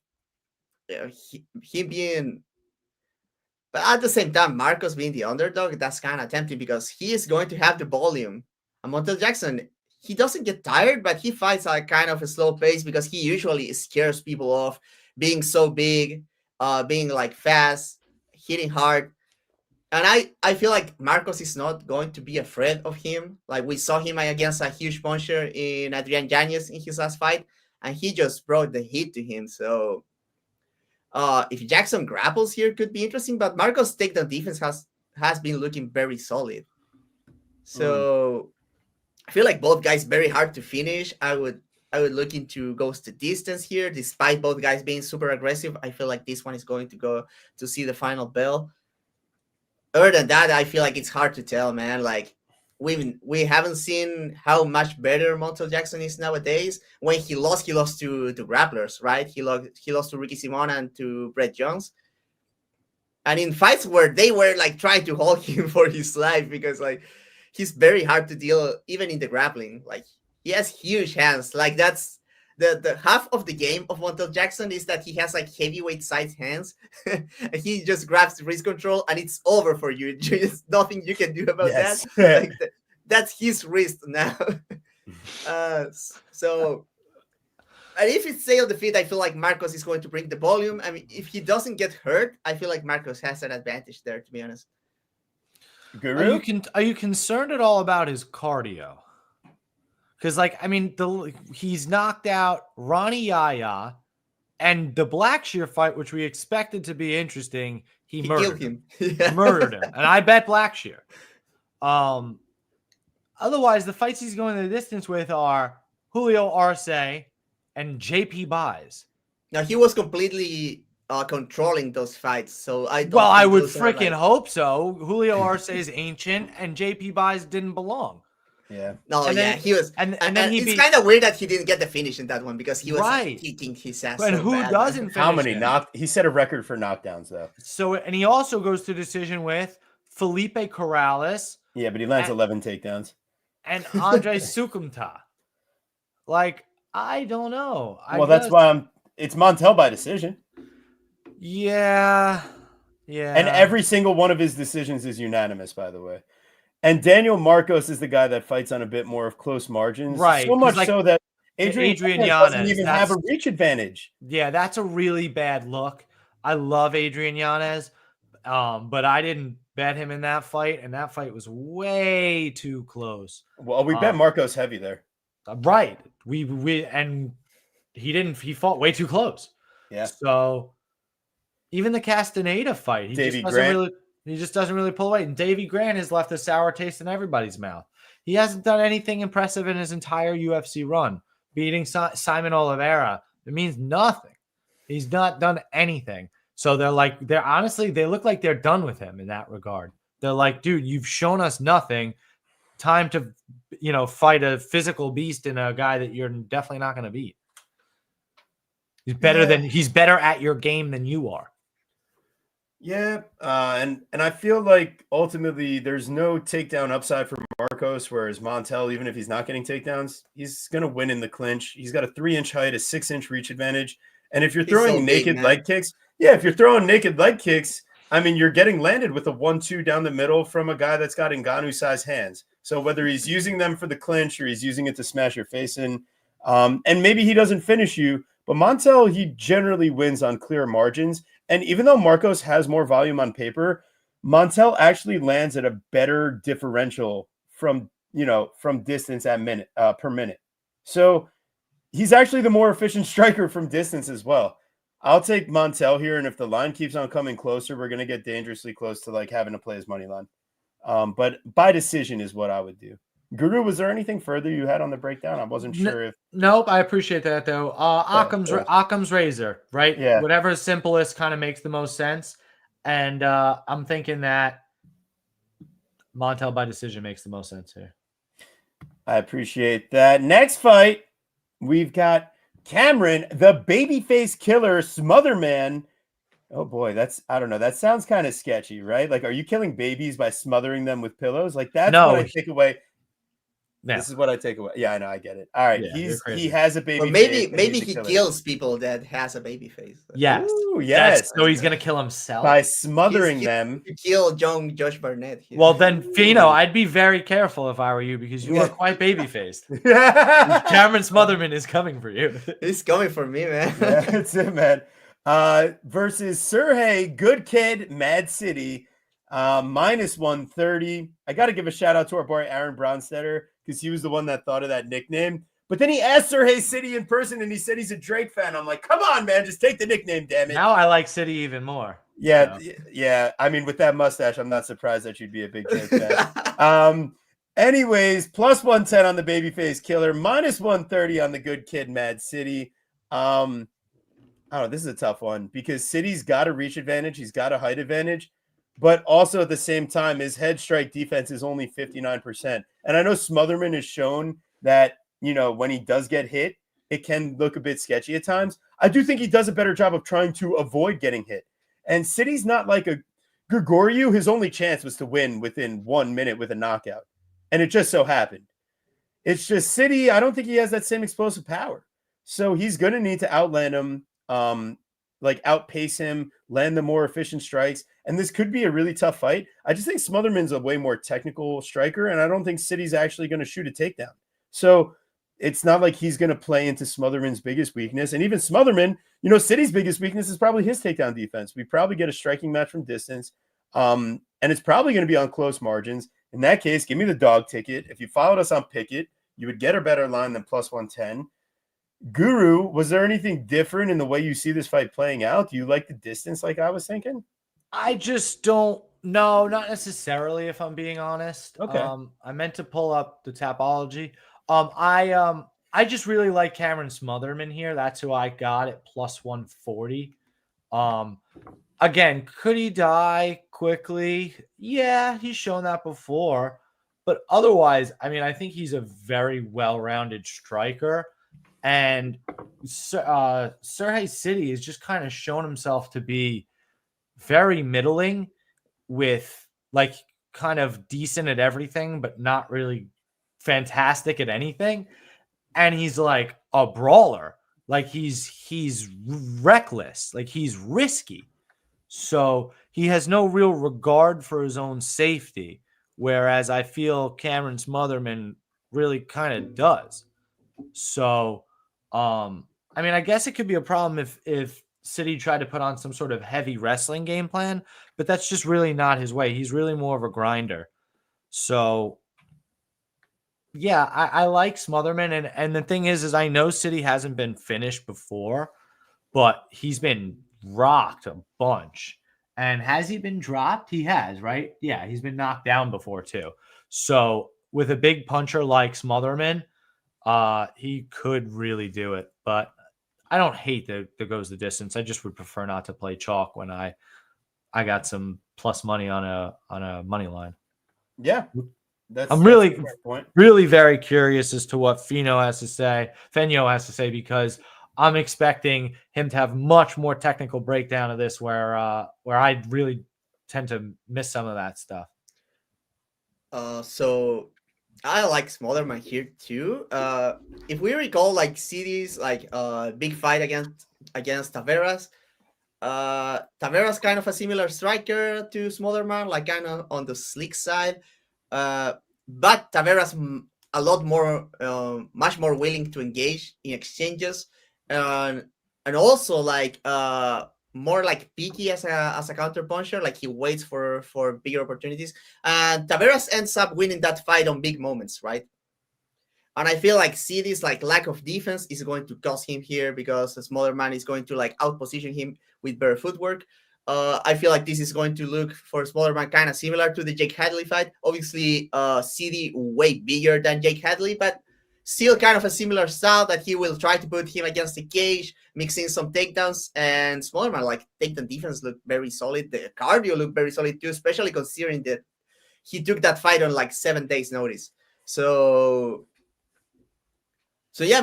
he being, but at the same time, Marcos being the underdog, that's kind of tempting because he is going to have the volume. And Montel Jackson, he doesn't get tired, but he fights at kind of a slow pace because he usually scares people off being so big. being like fast, hitting hard. And I feel like Marcos is not going to be afraid of him. Like we saw him against a huge puncher in Adrian Yanez in his last fight, and he just brought the heat to him. So if Jackson grapples here, could be interesting. But Marcos' takedown defense has been looking very solid. So I feel like both guys very hard to finish. I would look into goes to distance here, despite both guys being super aggressive. I feel like this one is going to go to see the final bell. Other than that, I feel like it's hard to tell, man. Like we haven't seen how much better Montel Jackson is nowadays. When he lost to grapplers, right? He lost to Ricky Simon and to Brett Jones. And in fights where they were like trying to hold him for his life, because like he's very hard to deal even in the grappling. Like he has huge hands. Like that's the half of the game of Montel Jackson is that he has like heavyweight sized hands. And he just grabs the wrist control and it's over for you. There's nothing you can do about that. Like that's his wrist now. So and if it's sale defeat, I feel like Marcos is going to bring the volume. I mean, if he doesn't get hurt, I feel like Marcos has an advantage there, to be honest.
Guru?
Are you concerned at all about his cardio? Because, like, I mean, he's knocked out Ronnie Yaya, and the Blackshear fight, which we expected to be interesting, he murdered him. Murdered him, and I bet Blackshear. Otherwise, the fights he's going the distance with are Julio Arce and JP Buys.
Now he was completely controlling those fights, so I
would freaking hope so. Julio Arce is ancient, and JP Buys didn't belong.
Yeah.
No,
and
yeah,
then,
he was,
and then
it's kind of weird that he didn't get the finish in that one because he was kicking his ass.
And
so
who
bad,
doesn't finish
How many
him?
He set a record for knockdowns though.
So, and he also goes to decision with Felipe Corrales.
Yeah, but he lands 11 takedowns.
And Andre Sukumta. Like, I don't know.
That's why it's Montel by decision.
Yeah.
And every single one of his decisions is unanimous, by the way. And Daniel Marcos is the guy that fights on a bit more of close margins.
Right.
So much so that Adrian Yanez doesn't even have a reach advantage.
Yeah, that's a really bad look. I love Adrian Yanez, but I didn't bet him in that fight, and that fight was way too close.
Well, we bet Marcos heavy there.
Right. And he fought way too close.
Yeah.
So even the Castaneda fight, he just doesn't really pull away. And Davey Grant has left a sour taste in everybody's mouth. He hasn't done anything impressive in his entire UFC run. Beating Simon Oliveira, it means nothing. He's not done anything. So they're honestly, they look like they're done with him in that regard. They're like, dude, you've shown us nothing. Time to, fight a physical beast in a guy that you're definitely not going to beat. He's better at your game than you are.
Yeah, and I feel like ultimately there's no takedown upside for Marcos, whereas Montel, even if he's not getting takedowns, he's going to win in the clinch. He's got a 3-inch height, a 6-inch reach advantage. And if you're throwing naked leg kicks, I mean, you're getting landed with a 1-2 down the middle from a guy that's got Ngannou-sized hands. So whether he's using them for the clinch or he's using it to smash your face in, and maybe he doesn't finish you, but Montel, he generally wins on clear margins. And even though Marcos has more volume on paper, Montel actually lands at a better differential from distance per minute. So he's actually the more efficient striker from distance as well. I'll take Montel here, and if the line keeps on coming closer, we're going to get dangerously close to like having to play his money line. But by decision is what I would do. Guru, was there anything further you had on the breakdown? I wasn't sure if.
Nope, I appreciate that though. Occam's razor, right?
Yeah.
Whatever's simplest kind of makes the most sense, and I'm thinking that Montel by decision makes the most sense here.
I appreciate that. Next fight, we've got Cameron, the babyface killer, Smotherman. Oh boy, I don't know. That sounds kind of sketchy, right? Like, are you killing babies by smothering them with pillows? Like, that's what I take away. No. This is what I take away. Yeah, I know. I get it. All right. Yeah, he has a baby face.
Maybe he kills people that has a baby face.
Yes.
Ooh, yes.
So he's going to kill himself?
By smothering them.
To kill Josh Barnett. Here.
Well, then, Fino, I'd be very careful if I were you because you are quite baby-faced. Cameron Smotherman is coming for you.
He's coming for me, man.
Yeah, that's it, man. Versus Sergey, good kid, Mad City, minus 130. I got to give a shout out to our boy Aaron Bronstetter because he was the one that thought of that nickname. But then he asked Sergey City in person and he said he's a Drake fan. I'm like, come on, man, just take the nickname, damn it.
Now I like City even more.
Yeah,
So.
yeah. I mean, with that mustache, I'm not surprised that you'd be a big Drake fan. Anyways, plus 110 on the babyface killer, minus 130 on the good kid, Mad City. I don't know. This is a tough one because City's got a reach advantage. He's got a height advantage. But also at the same time, his head strike defense is only 59%. And I know Smotherman has shown that, when he does get hit, it can look a bit sketchy at times. I do think he does a better job of trying to avoid getting hit. And City's not like a Grigoriou. His only chance was to win within 1 minute with a knockout. And it just so happened. It's just City, I don't think he has that same explosive power. So he's going to need to outland him, outpace him, land the more efficient strikes. And this could be a really tough fight. I just think Smotherman's a way more technical striker, and I don't think City's actually going to shoot a takedown. So it's not like he's going to play into Smotherman's biggest weakness. And even Smotherman, City's biggest weakness is probably his takedown defense. We probably get a striking match from distance, and it's probably going to be on close margins. In that case, give me the dog ticket. If you followed us on Pickett, you would get a better line than plus 110. Guru, was there anything different in the way you see this fight playing out? Do you like the distance like I was thinking?
I just don't know, not necessarily, if I'm being honest.
Okay.
I meant to pull up the Tapology. I just really like Cameron Smotherman here. That's who I got at plus 140. Again, could he die quickly? Yeah, he's shown that before. But otherwise, I think he's a very well-rounded striker. And Sergey City has just kind of shown himself to be very middling with kind of decent at everything, but not really fantastic at anything. And he's like a brawler. He's reckless. He's risky. So he has no real regard for his own safety. Whereas I feel Cameron Smotherman really kind of does. So, I guess it could be a problem if City tried to put on some sort of heavy wrestling game plan, but that's just really not his way. He's really more of a grinder. So, yeah, I like Smotherman. And the thing is I know City hasn't been finished before, but he's been rocked a bunch. And has he been dropped? He has, right? Yeah, he's been knocked down before too. So with a big puncher like Smotherman, he could really do it. But I don't hate that goes the distance. I just would prefer not to play chalk when I got some plus money on a money line.
Yeah.
I'm really very curious as to what Fenio has to say, because I'm expecting him to have much more technical breakdown of this where I really tend to miss some of that stuff.
So I like Smotherman here too. If we recall, City's big fight against Taveras. Taveras kind of a similar striker to Smotherman, kind of on the slick side. But Taveras a lot more, much more willing to engage in exchanges, and also more picky as a counter puncher. He waits for bigger opportunities, and Taveras ends up winning that fight on big moments, right? And I feel like City's lack of defense is going to cost him here because the smaller man is going to outposition him with better footwork. I feel like this is going to look for Smotherman kind of similar to the Jake Hadley fight. Obviously, CD way bigger than Jake Hadley, but still kind of a similar style that he will try to put him against the cage, mixing some takedowns. And Smotherman, takedown defense looked very solid. The cardio looked very solid too, especially considering that he took that fight on 7 days notice. So yeah,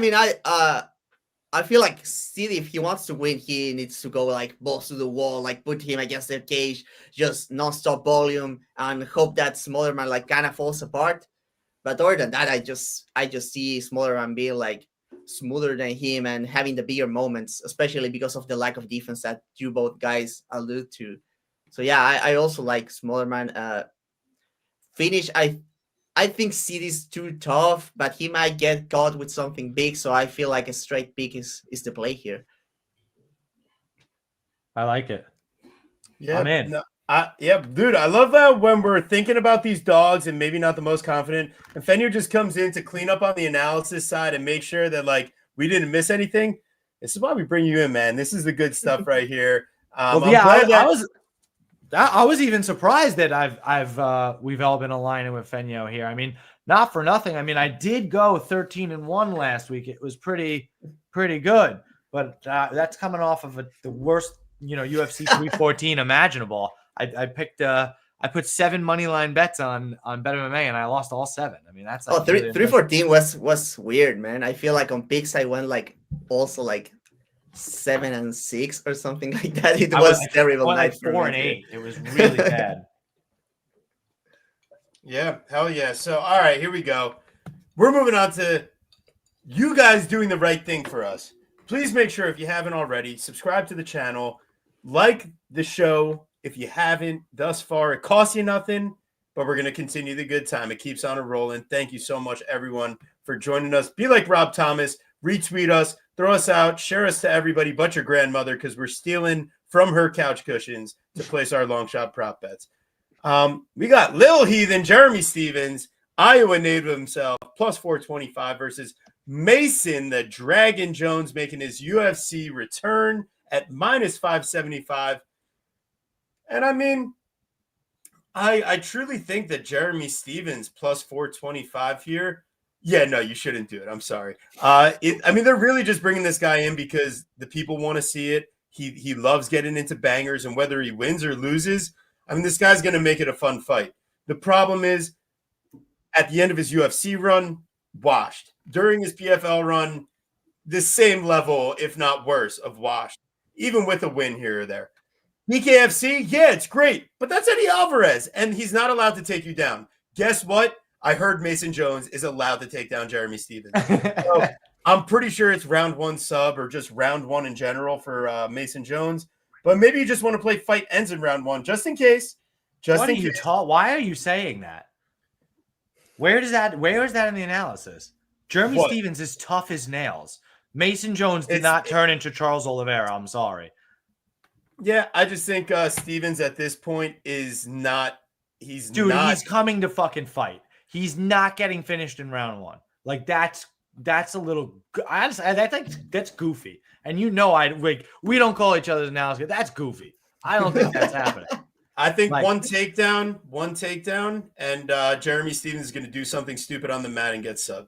I feel like City, if he wants to win, he needs to go balls to the wall, put him against the cage, just non-stop volume, and hope that Smotherman kind of falls apart. But other than that, I just see Smotherman being smoother than him and having the bigger moments, especially because of the lack of defense that you both guys allude to. So yeah, I also like Smotherman. Finish, I think City's too tough, but he might get caught with something big. So I feel like a straight pick is the play here.
I like it.
Yeah,
I'm in.
no, dude, I love that when we're thinking about these dogs and maybe not the most confident, and Fenrir just comes in to clean up on the analysis side and make sure that like we didn't miss anything. This is why we bring you in, man. This is the good stuff right here.
Well,
I'm
yeah,
glad that
I was even surprised that we've all been aligning with Fenyo here. I mean, not for nothing. I mean, I did go 13-1 last week. It was pretty good, but that's coming off of the worst, UFC 314 imaginable. I put 7 money line bets on BetMMA and I lost all 7. I mean, that's like
314 was weird, man. I feel like on picks I went like also like 7 and 6 or something like that. It was terrible.
I went like 4 and 8. It was really bad.
Yeah, hell yeah. So, all right, here we go. We're moving on to you guys doing the right thing for us. Please make sure, if you haven't already, subscribe to the channel, like the show if you haven't thus far. It costs you nothing, but we're going to continue the good time. It keeps on rolling. Thank you so much, everyone, for joining us. Be like Rob Thomas. Retweet us. Throw us out. Share us to everybody but your grandmother, because we're stealing from her couch cushions to place our long shot prop bets. We got Lil Heathen, Jeremy Stevens, Iowa native himself, plus 425 versus Mason, the Dragon Jones, making his UFC return at minus 575. And I mean, I truly think that Jeremy Stevens plus 425 here. Yeah, no, you shouldn't do it. I'm sorry. I mean, they're really just bringing this guy in because the people want to see it. He loves getting into bangers, and whether he wins or loses, I mean, this guy's going to make it a fun fight. The problem is, at the end of his UFC run, washed. During his PFL run, the same level, if not worse, of washed, even with a win here or there. BKFC, yeah, it's great, but that's Eddie Alvarez, and he's not allowed to take you down. Guess what? I heard Mason Jones is allowed to take down Jeremy Stevens. So I'm pretty sure it's round 1 sub, or just round 1 in general for Mason Jones. But maybe you just want to play fight ends in round 1, just in case.
Why are you saying that? Where is that in the analysis? Jeremy Stevens is tough as nails. Mason Jones did not turn into Charles Oliveira. I'm sorry.
Yeah, I just think Stevens at this point is not. He's
coming to fucking fight. He's not getting finished in round 1. Like that's a little. I think that's goofy. And we don't call each other's analysis. That's goofy. I don't think that's happening.
I think one takedown, and Jeremy Stevens is going to do something stupid on the mat and get subbed.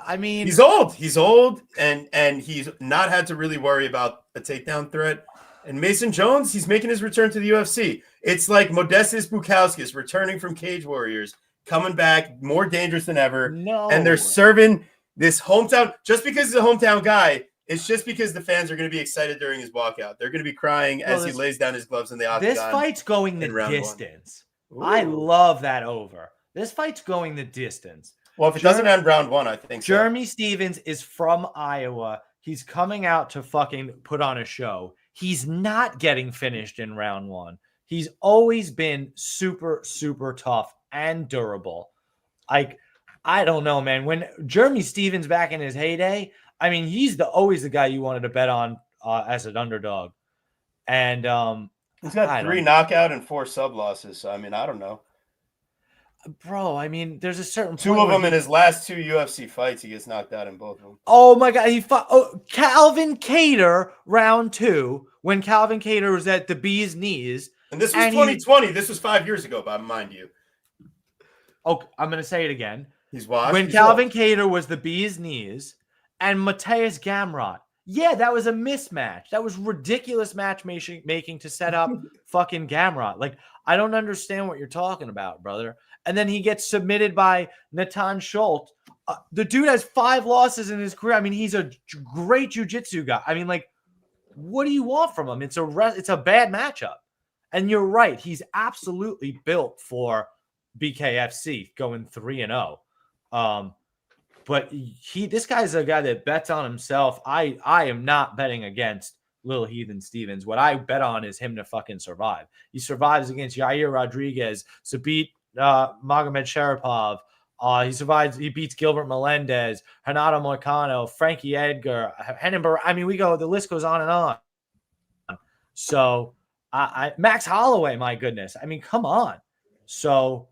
I mean,
he's old, and he's not had to really worry about a takedown threat. And Mason Jones, he's making his return to the UFC. It's like Modestas Bukauskas returning from Cage Warriors, coming back more dangerous than ever.
No,
and they're serving this hometown. Just because he's a hometown guy, it's just because the fans are going to be excited during his walkout. They're going to be crying as he lays down his gloves in the octagon.
This fight's going the distance. I love that over. This fight's going the distance.
Well, if it doesn't end round 1, I think
Jeremy Stevens is from Iowa. He's coming out to fucking put on a show. He's not getting finished in round 1. He's always been super, super tough and durable. Like, I don't know, man. When Jeremy Stevens back in his heyday, I mean, he's always the guy you wanted to bet on as an underdog. And
he's got 3 knockout and 4 sub losses. So I mean, I don't know.
Bro, I mean, there's a certain point
2 of them in his last 2 UFC fights, he gets knocked out in both of them.
Oh my God, he fought Calvin Kattar round 2 when Calvin Kattar was at the bee's knees.
And this was 2020. This was 5 years ago, but mind you.
Oh, I'm gonna say it again.
He's washed.
When Calvin Kattar was the bee's knees, and Mateus Gamrot. Yeah, that was a mismatch. That was ridiculous matchmaking to set up fucking Gamrot. Like, I don't understand what you're talking about, brother. And then he gets submitted by Natan Schultz. The dude has 5 losses in his career. I mean, he's a great jiu-jitsu guy. I mean, like, what do you want from him? It's a bad matchup. And you're right. He's absolutely built for BKFC going 3-0. But this guy's a guy that bets on himself. I am not betting against Lil Heathen Stevens. What I bet on is him to fucking survive. He survives against Yair Rodriguez, Sabit Magomed Sharipov, He beats Gilbert Melendez, Renato Moicano, Frankie Edgar, Hennenberg. I mean, the list goes on and on. So Max Holloway, my goodness. I mean, come on. So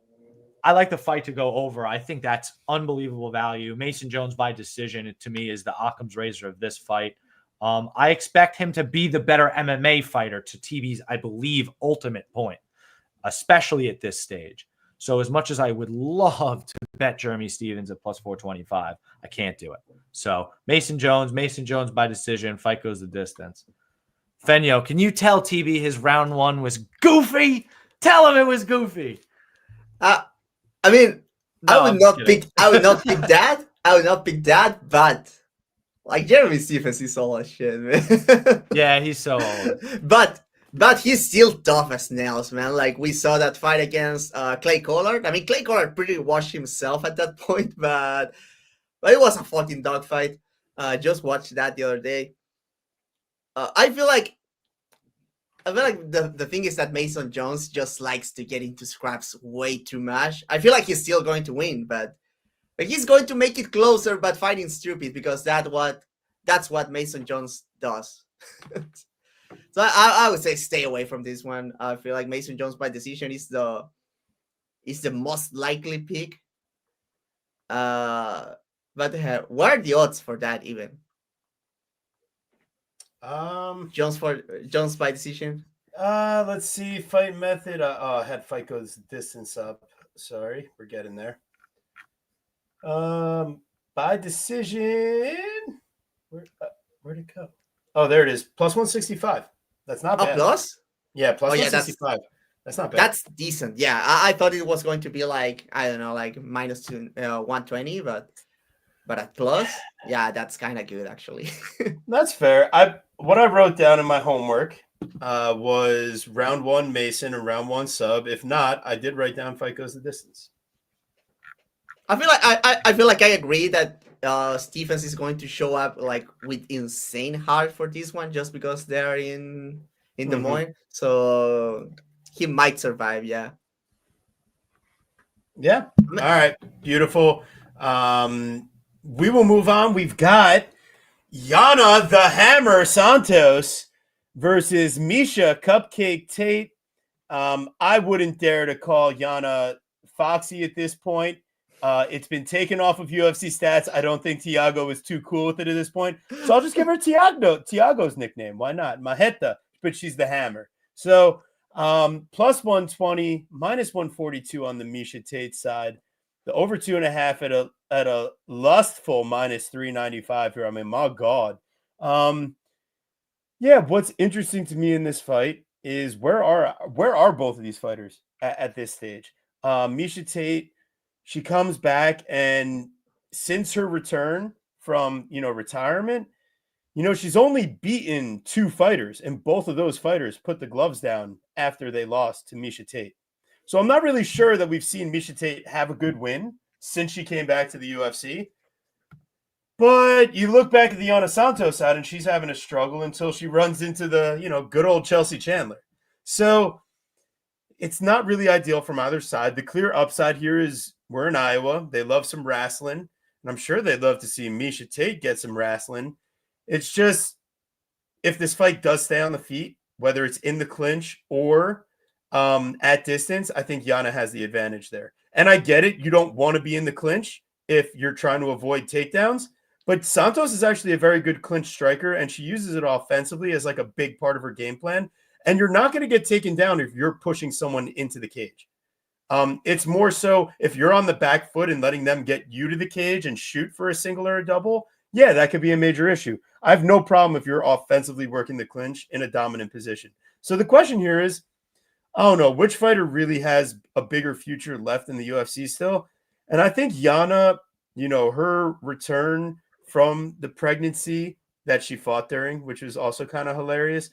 I like the fight to go over. I think that's unbelievable value. Mason Jones by decision, to me, is the Occam's razor of this fight. I expect him to be the better MMA fighter to TB's, I believe, ultimate point, especially at this stage. So as much as I would love to bet Jeremy Stevens at plus 425, I can't do it. So Mason Jones by decision. Fight goes the distance. Fenyo, can you tell TB his round one was goofy? Tell him it was goofy.
I mean,
No,
I would not pick that. I would not pick that, but like Jeremy Stephens is all that shit, man.
Yeah, he's so old.
But he's still tough as nails, man. Like we saw that fight against Clay Collard. I mean, Clay Collard pretty washed himself at that point, but it was a fucking dogfight. Just watched that the other day. I feel like the thing is that Mason Jones just likes to get into scraps way too much. I feel like he's still going to win, but he's going to make it closer, but fighting stupid because that's what Mason Jones does. So I would say stay away from this one. I feel like Mason Jones by decision is the most likely pick. But what are the odds for that even? Jones by decision.
Let's see. Fight method. I had fight goes distance up. Sorry, we're getting there. By decision. Where'd it go? Oh, there it is. Plus 165. That's not bad.
Plus?
Yeah, plus 165. That's not bad.
That's decent. Yeah, I thought it was going to be like, I don't know, like minus 120, but at plus, yeah, that's kind of good actually.
That's fair. What I wrote down in my homework was round one Mason and round one Sub. If not, I did write down fight goes the distance.
I feel like I agree that Stephens is going to show up like with insane heart for this one just because they're in Des Moines. So he might survive, yeah.
Yeah. All right. Beautiful. We will move on. We've got Yana the Hammer Santos versus Misha Cupcake Tate. I wouldn't dare to call Yana foxy at this point. It's been taken off of UFC stats. I don't think Tiago is too cool with it at this point. So I'll just give her Tiago's nickname. Why not? Majeta, but she's the Hammer. So plus 120, minus 142 on the Misha Tate side. The over 2.5 at a lustful minus 395 here. I mean, my God. Yeah, what's interesting to me in this fight is where are both of these fighters at this stage? Misha Tate, she comes back, and since her return from retirement, she's only beaten 2 fighters, and both of those fighters put the gloves down after they lost to Misha Tate. So I'm not really sure that we've seen Misha Tate have a good win since she came back to the UFC. But you look back at the Yana Santos side, and she's having a struggle until she runs into the, good old Chelsea Chandler. So it's not really ideal from either side. The clear upside here is we're in Iowa. They love some wrestling, and I'm sure they'd love to see Misha Tate get some wrestling. It's just if this fight does stay on the feet, whether it's in the clinch or at distance, I think Yana has the advantage there. And I get it. You don't want to be in the clinch if you're trying to avoid takedowns. But Santos is actually a very good clinch striker, and she uses it offensively as like a big part of her game plan. And you're not going to get taken down if you're pushing someone into the cage. It's more so if you're on the back foot and letting them get you to the cage and shoot for a single or a double, yeah, that could be a major issue. I have no problem if you're offensively working the clinch in a dominant position. So the question here is, I don't know, which fighter really has a bigger future left in the UFC still? And I think Yana, her return from the pregnancy that she fought during, which was also kind of hilarious.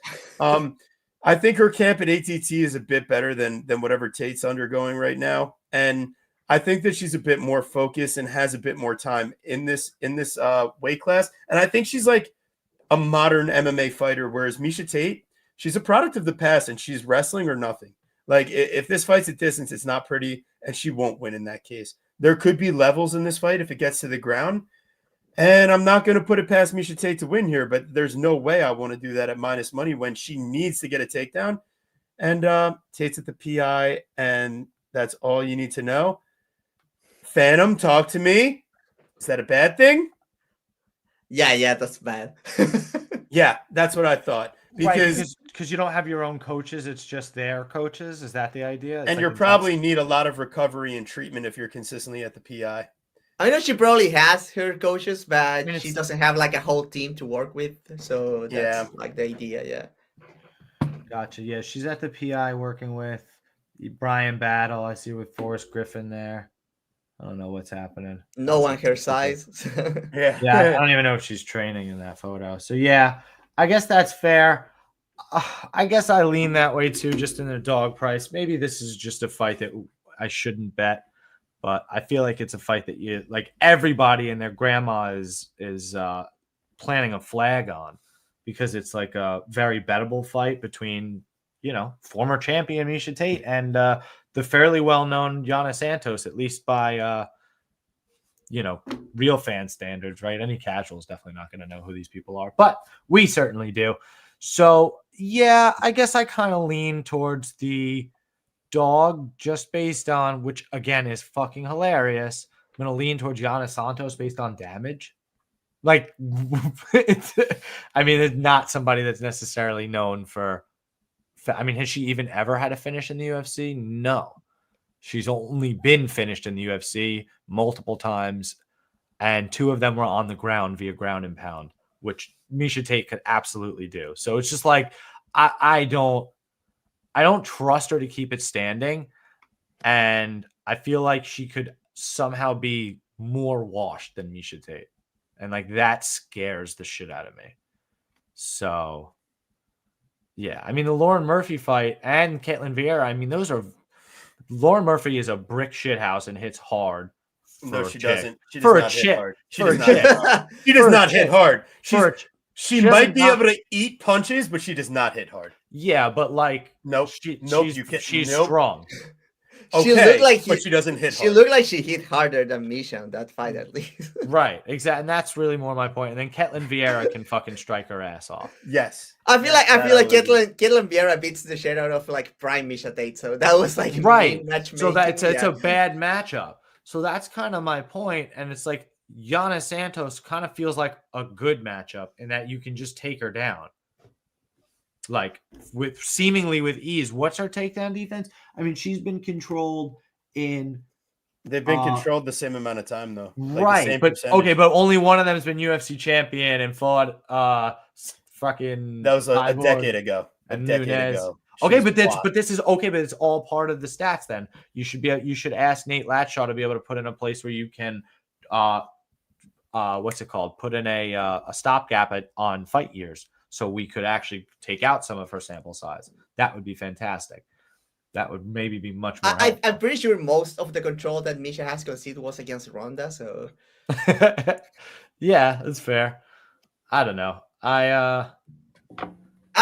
I think her camp at ATT is a bit better than whatever Tate's undergoing right now. And I think that she's a bit more focused and has a bit more time in this weight class. And I think she's like a modern MMA fighter, whereas Misha Tate, she's a product of the past, and she's wrestling or nothing. Like if this fight's at distance, it's not pretty, and she won't win in that case. there could be levels in this fight if it gets to the ground. And I'm not going to put it past Miesha Tate to win here, but there's no way I want to do that at minus money when she needs to get a takedown. And Tate's at the PI, and that's all you need to know. Phantom, talk to me. Is that a bad thing?
Yeah, that's bad.
Yeah, that's what I thought. Because
you don't have your own coaches, it's just their coaches. Is that the idea? It's
and
like
you'll probably need a lot of recovery and treatment if you're consistently at the PI.
I know she probably has her coaches, but
I mean,
she doesn't have like a whole team to work with. So that's like the idea, yeah.
Gotcha. Yeah, she's at the PI working with Brian Battle. I see with Forrest Griffin there. I don't know what's happening.
No one her size.
Yeah.
Yeah, I don't even know if she's training in that photo. So yeah, I guess that's fair. I guess I lean that way too, just in the dog price. Maybe this is just a fight that I shouldn't bet, but I feel like it's a fight that you like everybody and their grandma is planting a flag on, because it's like a very bettable fight between, former champion Miesha Tate and the fairly well-known Yana Santos, at least by real fan standards, right? Any casual is definitely not going to know who these people are, but we certainly do. So yeah, I guess I kind of lean towards the dog just based on, which again is fucking hilarious. I'm going to lean towards Yana Santos based on damage. Like, it's not somebody that's necessarily known for, has she even ever had a finish in the UFC? No. She's only been finished in the UFC multiple times, and 2 of them were on the ground via ground and pound, which Miesha Tate could absolutely do. So it's just like, I don't trust her to keep it standing, and I feel like she could somehow be more washed than Miesha Tate, and like that scares the shit out of me. So yeah, the Lauren Murphy fight and Caitlin Vieira, Lauren Murphy is a brick shithouse and hits hard.
No, she doesn't. She does
For a
not hit
chick.
hard. She
For
does
a
not
chick.
hit hard. She does not hit hard. She might be
doesn't
able to eat punches, but she does not hit hard.
Yeah, but like,
Nope.
She's strong.
She
Okay,
looked like
but she doesn't hit
She
hard.
looked like she hit harder than Miesha on that fight, at least.
Right, exactly, and that's really more my point. And then Caitlin Vieira can fucking strike her ass off.
Yes.
I feel like Caitlin Vieira beats the shit out of like prime Miesha Tate, so that was like
right.
Matchmaking.
So it's a bad matchup. So that's kind of my point, and it's like Yana Santos kind of feels like a good matchup in that you can just take her down, like seemingly with ease. What's her takedown defense? She's been controlled in.
They've been controlled the same amount of time, though.
Right, but percentage. But only one of them has been UFC champion and fought fucking.
That was a decade ago. A decade ago.
Okay, but this is okay, but it's all part of the stats. Then you should ask Nate Latshaw to be able to put in a place where you can, what's it called? Put in a stopgap on fight years, so we could actually take out some of her sample size. That would be fantastic. That would maybe be much more.
I'm pretty sure most of the control that Miesha has conceded was against Ronda. So
yeah, that's fair. I don't know.
I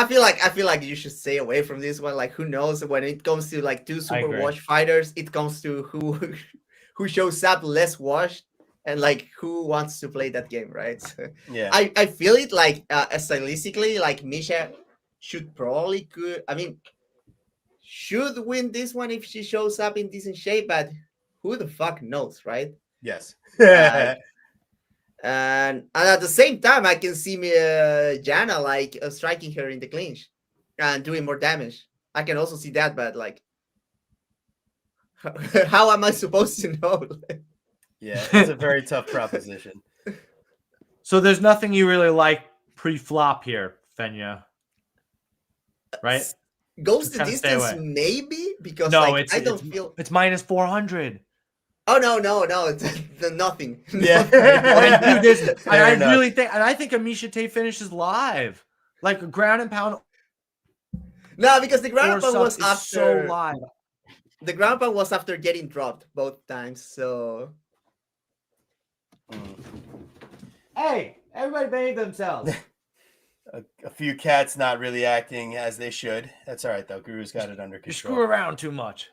feel like you should stay away from this one. Like, who knows, when it comes to like 2 super washed fighters, it comes to who shows up less washed and like who wants to play that game, right? So,
yeah.
I feel it like stylistically, like Miesha should probably should win this one if she shows up in decent shape, but who the fuck knows, right?
Yes.
And at the same time, I can see Jana like striking her in the clinch and doing more damage. I can also see that, but like, how am I supposed to know?
Yeah, it's a very tough proposition.
So there's nothing you really like pre-flop here, Fenya, right?
Goes the distance, maybe, because
no,
like, I don't feel
it's minus 400.
Oh no! It's nothing.
Yeah,
I think Miesha Tate finishes live, like a ground and pound.
No, because the ground and pound was after
so live.
The ground and pound was after getting dropped both times. So,
hey, everybody behave themselves.
A few cats not really acting as they should. That's all right though. Guru's got it under control.
You screw around too much.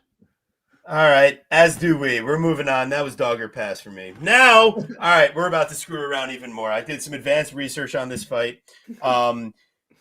All right, as do we. We're moving on. That was dogger pass for me. Now, all right, we're about to screw around even more. I did some advanced research on this fight.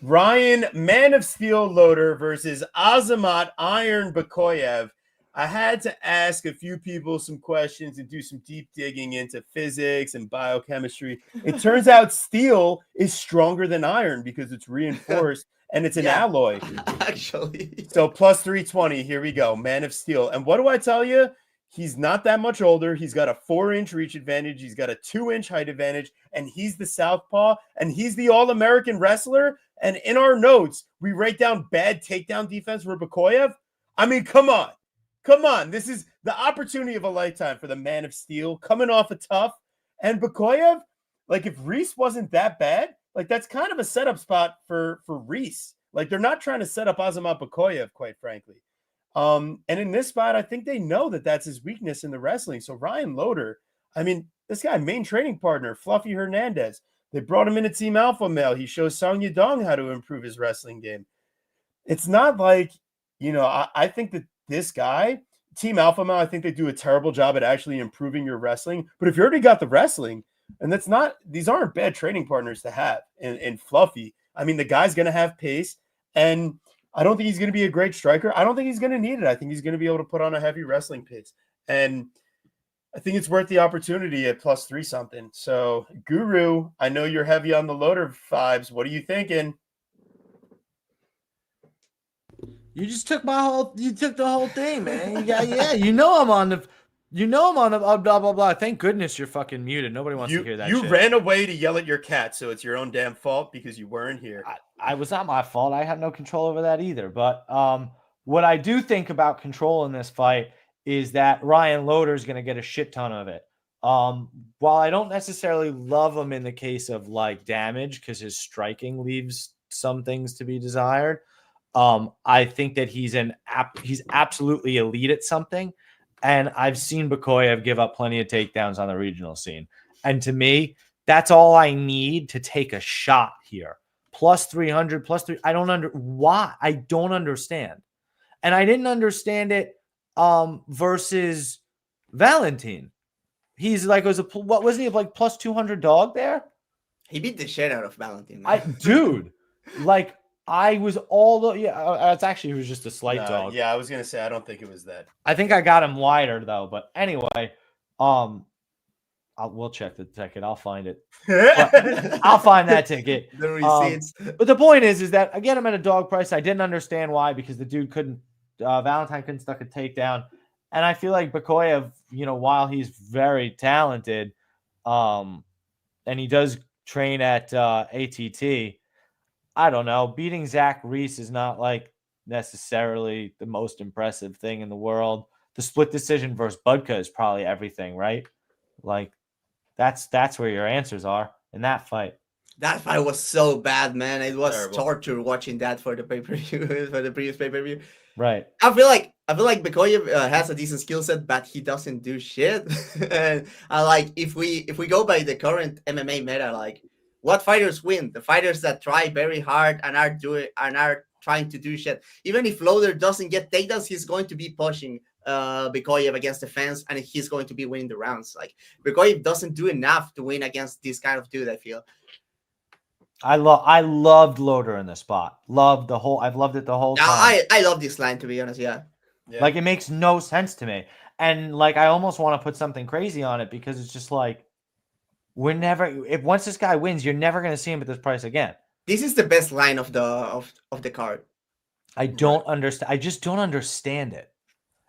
Ryan, Man of Steel Loader versus Azamat Iron Bakoyev. I had to ask a few people some questions and do some deep digging into physics and biochemistry. It turns out steel is stronger than iron because it's reinforced and it's an alloy.
Actually.
So plus 320. Here we go. Man of Steel. And what do I tell you? He's not that much older. He's got a 4-inch reach advantage. He's got a 2-inch height advantage. And he's the southpaw. And he's the All-American wrestler. And in our notes, we write down bad takedown defense for Bakoyev. I mean, come on. Come on. This is the opportunity of a lifetime for the Man of Steel coming off a tough. And Bakoyev, like if Reese wasn't that bad, like that's kind of a setup spot for Reese. Like they're not trying to set up Azamat Bakoyev, quite frankly. And in this spot, I think they know that that's his weakness in the wrestling. So Ryan Loader, I mean, this guy, main training partner, Fluffy Hernandez. They brought him in to Team Alpha Male. He shows Song Yadong how to improve his wrestling game. It's not like, I think that this guy, Team Alpha Male, I think they do a terrible job at actually improving your wrestling. But if you already got the wrestling, and these aren't bad training partners to have. And Fluffy, I mean, the guy's going to have pace. And I don't think he's going to be a great striker. I don't think he's going to need it. I think he's going to be able to put on a heavy wrestling pace. And I think it's worth the opportunity at plus 3 something. So, Guru, I know you're heavy on the Loader vibes. What are you thinking?
You just took the whole thing, man. Yeah. I'm on the blah, blah, blah. Thank goodness you're fucking muted. Nobody wants to hear that
You
shit.
ran away to yell at your cat, so it's your own damn fault because you weren't here.
I was not my fault. I have no control over that either. But what I do think about control in this fight is that Ryan Loader is going to get a shit ton of it. While I don't necessarily love him in the case of like damage because his striking leaves some things to be desired, I think that he's absolutely elite at something. And I've seen Bakoyev give up plenty of takedowns on the regional scene. And to me, that's all I need to take a shot here. Plus 300, plus 3. Why? I don't understand. And I didn't understand it versus Valentin. He's like, what wasn't he like plus 200 dog there?
He beat the shit out of Valentin.
Dude, like I was it's actually, it was just a slight dog.
Yeah, I was going to say, I don't think it was that.
I think I got him wider though. But anyway, we'll check the ticket. I'll find it. I'll find that ticket.
The receipts.
But the point is that I get him at a dog price. I didn't understand why, because the dude Valentine couldn't stuck a takedown. And I feel like Bakoyev, while he's very talented, and he does train at ATT, I don't know. Beating Zach Reese is not like necessarily the most impressive thing in the world. The split decision versus Budka is probably everything, right? Like that's where your answers are in that fight.
That fight was so bad, man. It was
terrible.
Torture watching that for the pay-per-view, for the previous pay-per-view.
Right.
I feel like Bakoyev has a decent skill set, but he doesn't do shit. And I like if we go by the current MMA meta, like what fighters win? The fighters that try very hard and are trying to do shit. Even if Loader doesn't get takedowns, he's going to be pushing Bakoyev against the fence, and he's going to be winning the rounds. Like Bakoyev doesn't do enough to win against this kind of dude, I feel.
I loved Loader in the spot. I've loved it the whole time.
I love this line, to be honest. Yeah.
Like it makes no sense to me. And like I almost want to put something crazy on it, because it's just like once this guy wins, you're never going to see him at this price again.
This is the best line of the card.
I don't understand. I just don't understand it.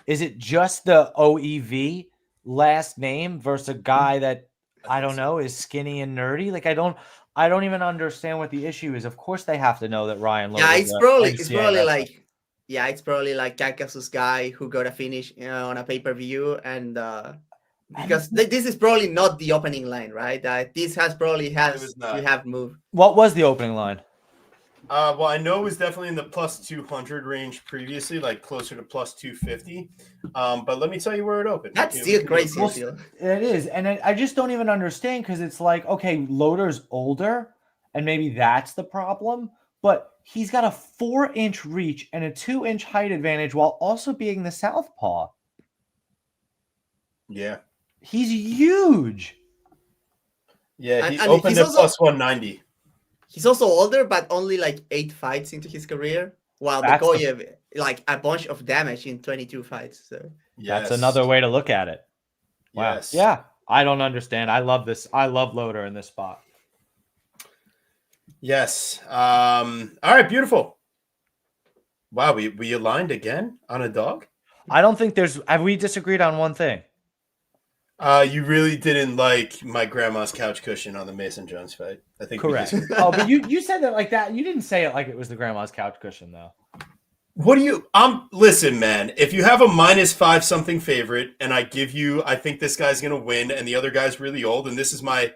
Is it just the OEV last name versus a guy that I don't know is skinny and nerdy? Like I don't even understand what the issue is. Of course they have to know that Ryan Loader.
Yeah, it's probably like Caucasus guy who got a finish on a pay-per-view, and because this is probably not the opening line, right? This has to have moved.
What was the opening line?
Well, I know it was definitely in the plus 200 range previously, like closer to plus 250. But let me tell you where it opened.
That's still crazy.
It is. And I just don't even understand, because it's like, okay, Loader's older, and maybe that's the problem. But he's got a 4-inch reach and a 2-inch height advantage while also being the southpaw.
Yeah.
He's huge.
Yeah, he
And
opened
he's
at
also
plus 190.
he's also older, but only like 8 fights into his career, while
That's the-
Bekoyev like a bunch of damage in 22 fights. So
That's
Yes.
another way to look at it. Wow.
Yes.
Yeah. I don't understand. I love this. I love Loader in this spot.
Yes. All right, beautiful. Wow, we aligned again on a dog?
I don't think have we disagreed on one thing?
You really didn't like my grandma's couch cushion on the Mason Jones fight. I think
Correct.
We just,
Oh, but you said that like that. You didn't say it like it was the grandma's couch cushion, though.
what do you listen, man, if you have a -5 something favorite and I give you I think this guy's gonna win and the other guy's really old and this is my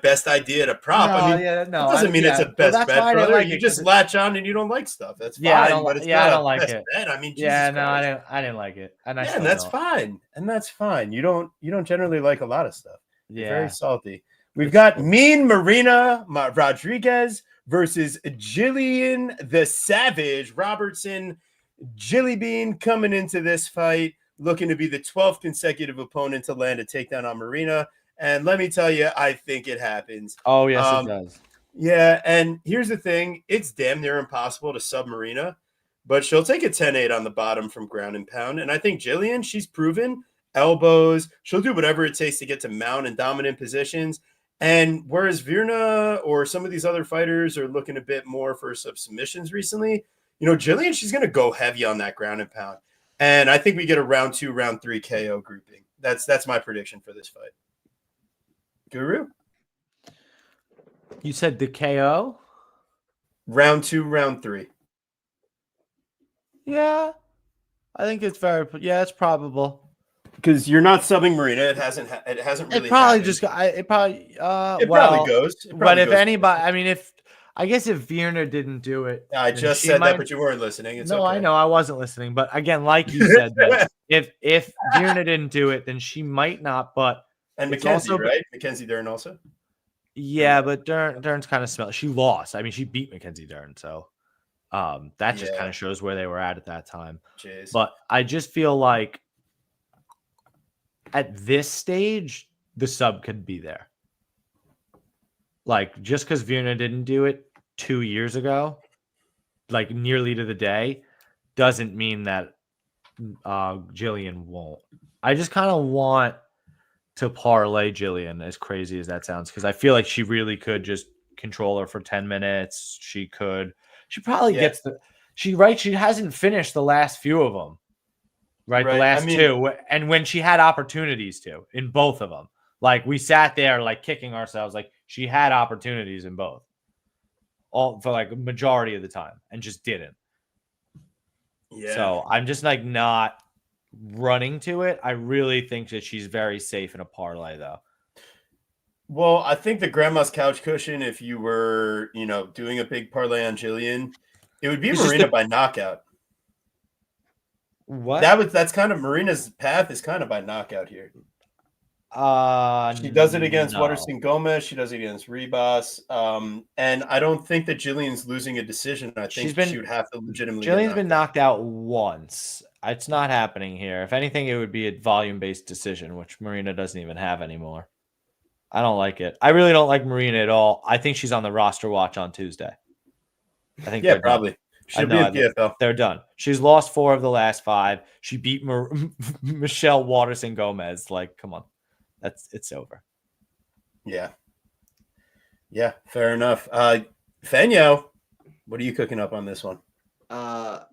best idea to prop.
No,
I mean,
yeah, no,
that doesn't mean it's a
well,
best
that's why
bet,
I didn't
brother.
like
You
it,
just
'cause
latch on and you don't like stuff. That's
Yeah, I
fine,
don't
but
li-
it's
yeah,
not
I
a
don't like
best
it.
bet. I mean,
Yeah,
Jesus
no,
Christ.
I didn't like it, and I
Yeah,
still
and that's
don't.
fine. And that's fine. You don't generally like a lot of stuff. You're very
Yeah,
salty. We've
It's
got
cool.
Mean Marina Rodriguez versus Jillian the Savage Robertson. Jilly Bean coming into this fight, looking to be the 12th consecutive opponent to land a takedown on Marina. And let me tell you, I think it happens.
Oh yes, it does.
Yeah, and here's the thing. It's damn near impossible to sub Marina, but she'll take a 10-8 on the bottom from ground and pound. And I think Jillian, she's proven elbows. She'll do whatever it takes to get to mount and dominant positions. And whereas Virna or some of these other fighters are looking a bit more for submissions recently, Jillian, she's going to go heavy on that ground and pound. And I think we get a round 2, round 3 KO grouping. That's my prediction for this fight. Guru?
You said the KO?
Round 2, round 3.
Yeah, I think it's it's probable.
Because you're not subbing Marina. It hasn't really
It probably
happened.
it probably
It probably goes.
But if anybody, I mean, I guess if Virna didn't do it,
I
then
just
she
said
might-
that, but you weren't listening. It's
no,
okay.
I know I wasn't listening, but again, like you said, that if Virna didn't do it, then she might not. But
And
it's
Mackenzie,
also-
right? Mackenzie Dern also.
yeah, but Dern's kind of smell. She lost. I mean, she beat Mackenzie Dern, so that just
Yeah.
kind of shows where they were at that time.
Jeez.
But I just feel like at this stage, the sub could be there. Like, just because Virna didn't do it 2 years ago, like nearly to the day, doesn't mean that Jillian won't. I just kind of want to parlay Jillian, as crazy as that sounds, because I feel like she really could just control her for 10 minutes. She probably gets she hasn't finished the last few of them. Right, the last two, and when she had opportunities to in both of them, like we sat there like kicking ourselves, like she had opportunities in both, all for like a majority of the time, and just didn't.
Yeah.
So I'm just like not running to it. I really think that she's very safe in a parlay, though.
Well, I think the grandma's couch cushion, if you were, doing a big parlay on Jillian, it would be Marina by knockout.
What?
That's kind of Marina's path is kind of by knockout here. She does it against Waterson Gomez. She does it against Ribas. And I don't think that Jillian's losing a decision. I think she would have to legitimately.
Jillian's been knocked out once. It's not happening here. If anything, it would be a volume-based decision, which Marina doesn't even have anymore. I don't like it. I really don't like Marina at all. I think she's on the roster watch on Tuesday. I think
probably.
Done.
She'll be in PFL.
They're done. She's lost 4 of the last 5. She beat Michelle Waterson Gomez. Like, come on. It's over.
Yeah. Yeah, fair enough. Fenyo, what are you cooking up on this one?
I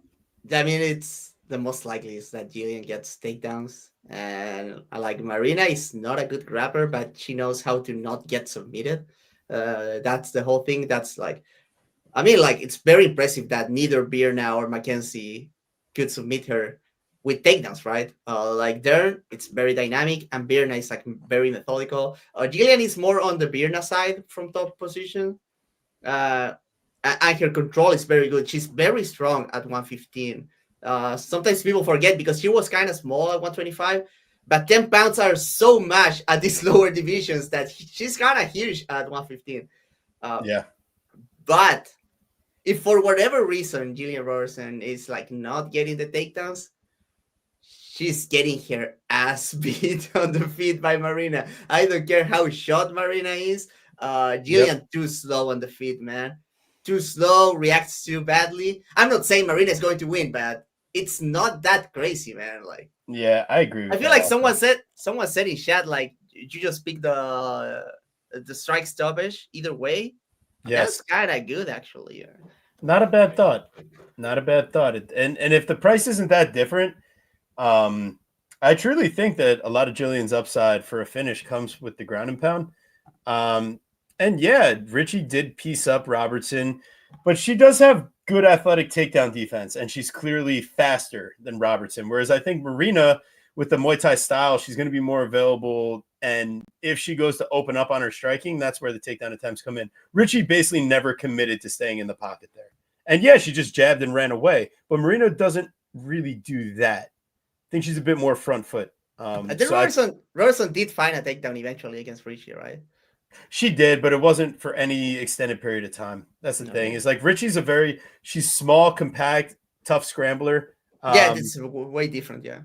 mean, it's the most likely is that Jillian gets takedowns. And I like Marina is not a good grappler, but she knows how to not get submitted. That's the whole thing. That's like, I mean, like, it's very impressive that neither Birna or Mackenzie could submit her with takedowns, right? Like Dern, it's very dynamic, and Birna is like very methodical. Jillian is more on the Birna side from top position. And her control is very good. She's very strong at 115. Sometimes people forget because she was kind of small at 125, but 10 pounds are so much at these lower divisions that she's kind of huge at 115. But if for whatever reason Jillian Robertson is like not getting the takedowns, she's getting her ass beat on the feet by Marina. I don't care how short Marina is. Jillian too slow on the feet, man. Too slow, reacts too badly. I'm not saying Marina is going to win, but it's not that crazy, man. Like,
Yeah, I agree with
I feel
that
like
also.
someone said in chat, like, you just pick the strike stoppage either way. That's
Yes.
kind of good, actually.
Not a bad thought. Not a bad thought. And if the price isn't that different, I truly think that a lot of Jillian's upside for a finish comes with the ground and pound. And yeah, Richie did piece up Robertson, but she does have good athletic takedown defense, and she's clearly faster than Robertson. Whereas I think Marina, with the Muay Thai style, she's going to be more available. And if she goes to open up on her striking, that's where the takedown attempts come in. Richie basically never committed to staying in the pocket there. And yeah, she just jabbed and ran away. But Marina doesn't really do that. I think she's a bit more front foot.
Then Robertson did find a takedown eventually against Richie, right?
She did, but it wasn't for any extended period of time. That's the thing. Is like Richie's she's small, compact, tough scrambler.
Yeah, it's way different. Yeah.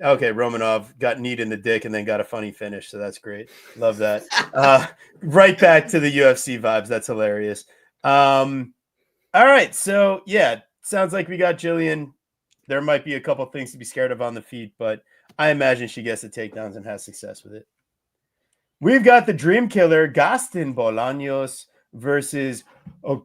Okay, Romanov got kneed in the dick and then got a funny finish, so that's great. Love that. Right back to the UFC vibes. That's hilarious. All right, so yeah, sounds like we got Jillian. There might be a couple things to be scared of on the feet, but I imagine she gets the takedowns and has success with it. We've got the Dream Killer, Gaston Bolaños versus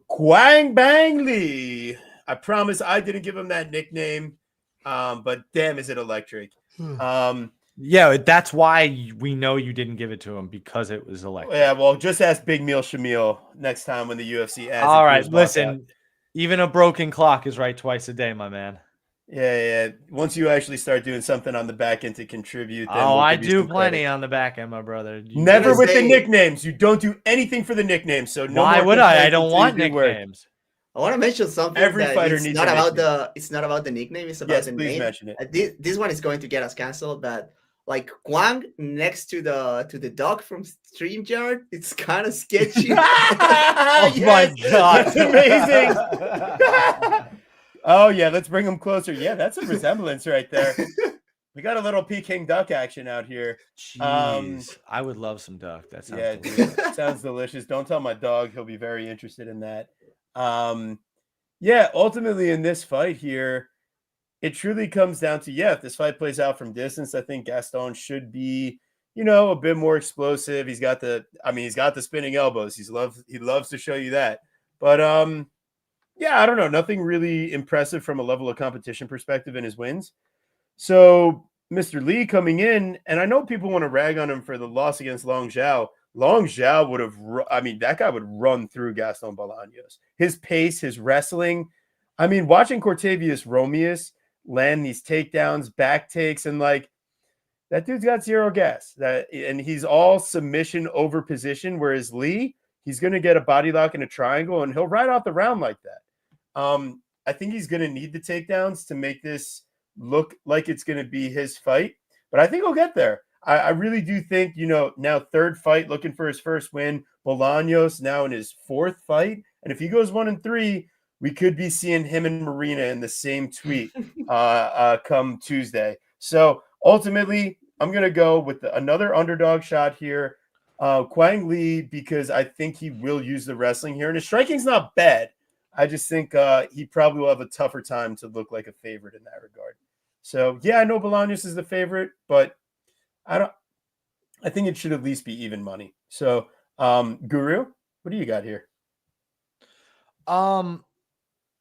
Quang Bang Lee. I promise I didn't give him that nickname, but damn, is it electric.
Yeah, that's why we know you didn't give it to him, because it was electric.
Yeah, well, just ask Big Meal Shamil next time when the UFC adds.
All right, listen, even a broken clock is right twice a day, my man.
Yeah. Once you actually start doing something on the back end to contribute, then
I do plenty on the back end, my brother.
Never with the nicknames. You don't do anything for the nicknames. So no.
Why would I? I don't want nicknames.
I want to mention something.
Every fighter needs
not about the. It's not about the nickname. It's about the name.
Please mention
it. This one is going to get us canceled, but like Quang next to the dog from StreamYard, it's kind of sketchy.
Oh my god,
that's amazing. Oh yeah, let's bring them closer. Yeah, that's a resemblance right there. We got a little Peking duck action out here.
Jeez, I would love some duck. That sounds
delicious. Sounds delicious. Don't tell my dog; he'll be very interested in that. Yeah, ultimately in this fight here, it truly comes down to if this fight plays out from distance, I think Gaston should be, a bit more explosive. He's got the spinning elbows. He loves to show you that. But yeah, I don't know. Nothing really impressive from a level of competition perspective in his wins. So Mr. Lee coming in, and I know people want to rag on him for the loss against Long Zhao. Long Zhao would have, that guy would run through Gaston Bolaños. His pace, his wrestling. Watching Cortavius Romeus land these takedowns, back takes, and that dude's got zero gas. And he's all submission over position, whereas Lee, he's going to get a body lock in a triangle, and he'll ride out the round like that. I think he's going to need the takedowns to make this look like it's going to be his fight, but I think he'll get there. I really do think, now third fight, looking for his first win. Bolaños now in his fourth fight, and if he goes 1-3, we could be seeing him and Marina in the same tweet come Tuesday. So ultimately, I'm going to go with another underdog shot here. Quang Lee, because I think he will use the wrestling here, and his striking's not bad. I just think he probably will have a tougher time to look like a favorite in that regard. So yeah, I know Bolaños is the favorite, but I think it should at least be even money. So Guru, what do you got here?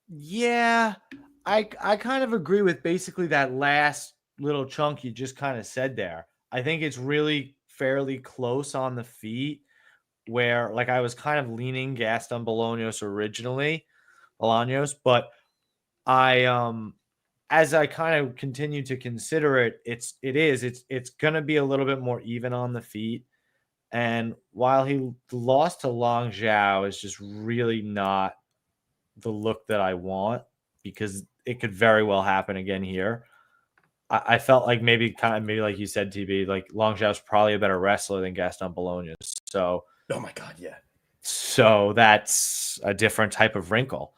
Yeah, I kind of agree with basically that last little chunk you just kind of said there. I think it's really fairly close on the feet, where I was kind of leaning Gaston Bolaños originally, but as I kind of continue to consider it, it's gonna be a little bit more even on the feet. And while he lost to Long Zhao is just really not the look that I want, because it could very well happen again here. I felt like maybe like you said, TB, like Long Zhao's probably a better wrestler than Gaston Bolaños. So,
oh my God, yeah.
So that's a different type of wrinkle.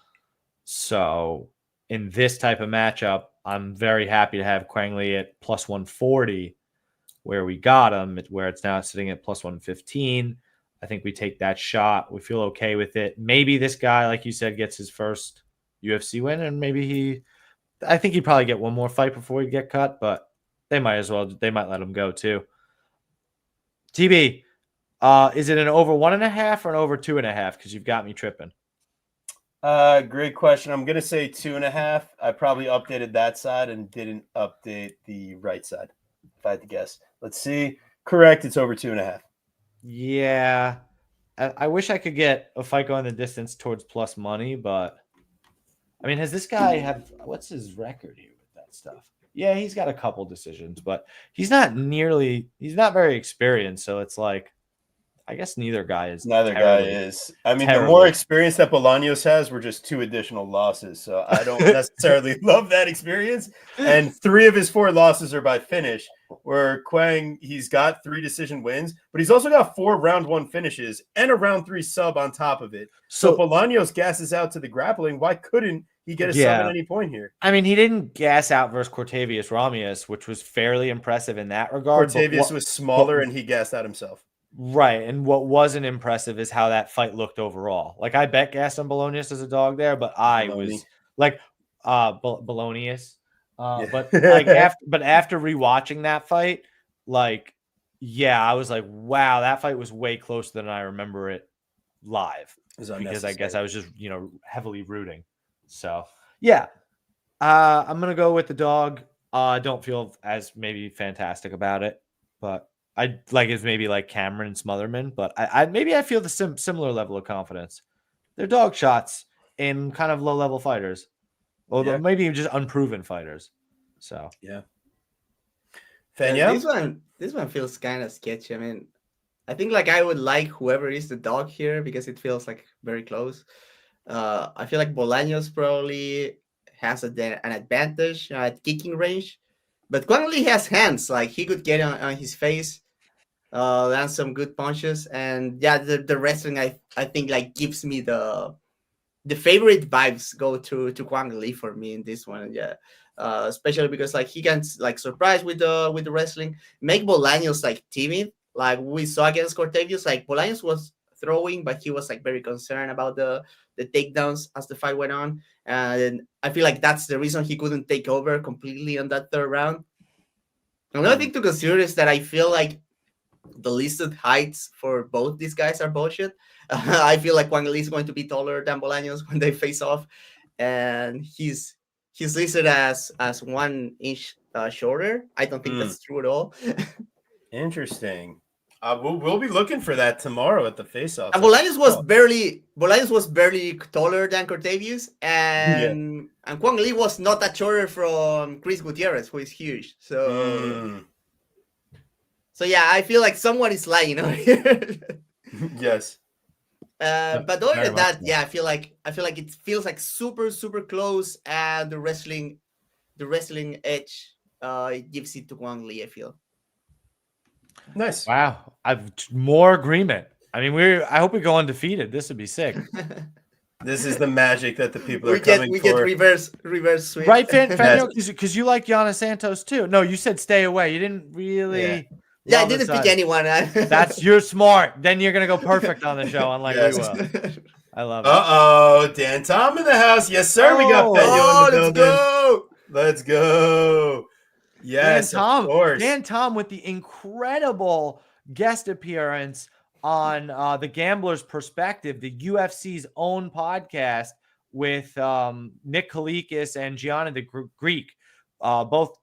So in this type of matchup, I'm very happy to have Quang Lee at plus 140, where we got him, where it's now sitting at plus 115. I think we take that shot. We feel okay with it. Maybe this guy, like you said, gets his first UFC win, and maybe I think he'd probably get one more fight before he'd get cut, but they might let him go too. TB, is it an over 1.5 or an over 2.5? Because you've got me tripping.
Great question. I'm gonna say 2.5. I probably updated that side and didn't update the right side, if I had to guess. Let's see. Correct. It's over 2.5.
Yeah. I wish I could get a fight going the distance towards plus money, but I mean, has this guy what's his record here with that stuff? Yeah, he's got a couple decisions, but he's not very experienced. So it's like, I guess neither guy is.
I mean, the more experience that Bolaños has were just 2 additional losses. So I don't necessarily love that experience. And 3 of his 4 losses are by finish, where Quang, he's got 3 decision wins, but he's also got 4 round 1 finishes and a round 3 sub on top of it. So Bolaños gasses out to the grappling. Why couldn't he get a sub at any point here?
I mean, he didn't gas out versus Cortavius Ramius, which was fairly impressive in that regard.
Cortavius was smaller and he gassed out himself.
Right, and what wasn't impressive is how that fight looked overall. Like, I bet Gaston Bolaños is a dog there, but I was like, Bolaños. But like after rewatching that fight, like, yeah, I was like, wow, that fight was way closer than I remember it live. Because I guess I was just heavily rooting. So yeah, I'm gonna go with the dog. I don't feel as maybe fantastic about it, but I like it's maybe like Cameron and Smotherman, but I feel the similar level of confidence. They're dog shots in kind of low level fighters, or maybe just unproven fighters. So
yeah.
This one feels kind of sketchy. I mean, I think like I would like whoever is the dog here because it feels like very close. I feel like Bolaños probably has an advantage at kicking range, but Quang Lee has hands. Like he could get on his face, land some good punches, and yeah, the wrestling I think like gives me the favorite vibes go to Quang Lee for me in this one. Yeah, especially because like he can like surprise with the wrestling, make Bolaños like timid. Like we saw against Cortavius, like Bolaños was throwing, but he was like very concerned about the takedowns as the fight went on. And I feel like that's the reason he couldn't take over completely on that 3rd round. Another thing to consider is that I feel like the listed heights for both these guys are bullshit. I feel like Quang Lee is going to be taller than Bolaños when they face off, and he's listed as 1 inch shorter. I don't think that's true at all.
Interesting. We'll be looking for that tomorrow at the face-off.
And Bolaños was barely taller than Cortavius, and Quang Lee was not that shorter from Chris Gutierrez, who is huge. So yeah, I feel like someone is lying over here.
Yes.
But other than that, yeah, I feel like it feels like super close, and the wrestling edge gives it to Quang Lee, I feel.
Nice.
Wow. I've more agreement. I mean, I hope we go undefeated. This would be sick.
This is the magic that the people are coming for.
We get reverse sweep.
Right, Fanio? Because you like Giannis Santos too. No, you said stay away. You didn't really.
Yeah, I didn't pick anyone.
You're smart. Then you're gonna go perfect on the show, unlike we will. I love it.
Uh-oh, Dan Tom in the house. Yes, sir. We got Fanio in the building. Let's go. Yes, of course.
Dan Tom with the incredible guest appearance on The Gambler's Perspective, the UFC's own podcast with Nick Kalikas and Gianna the Greek. Both,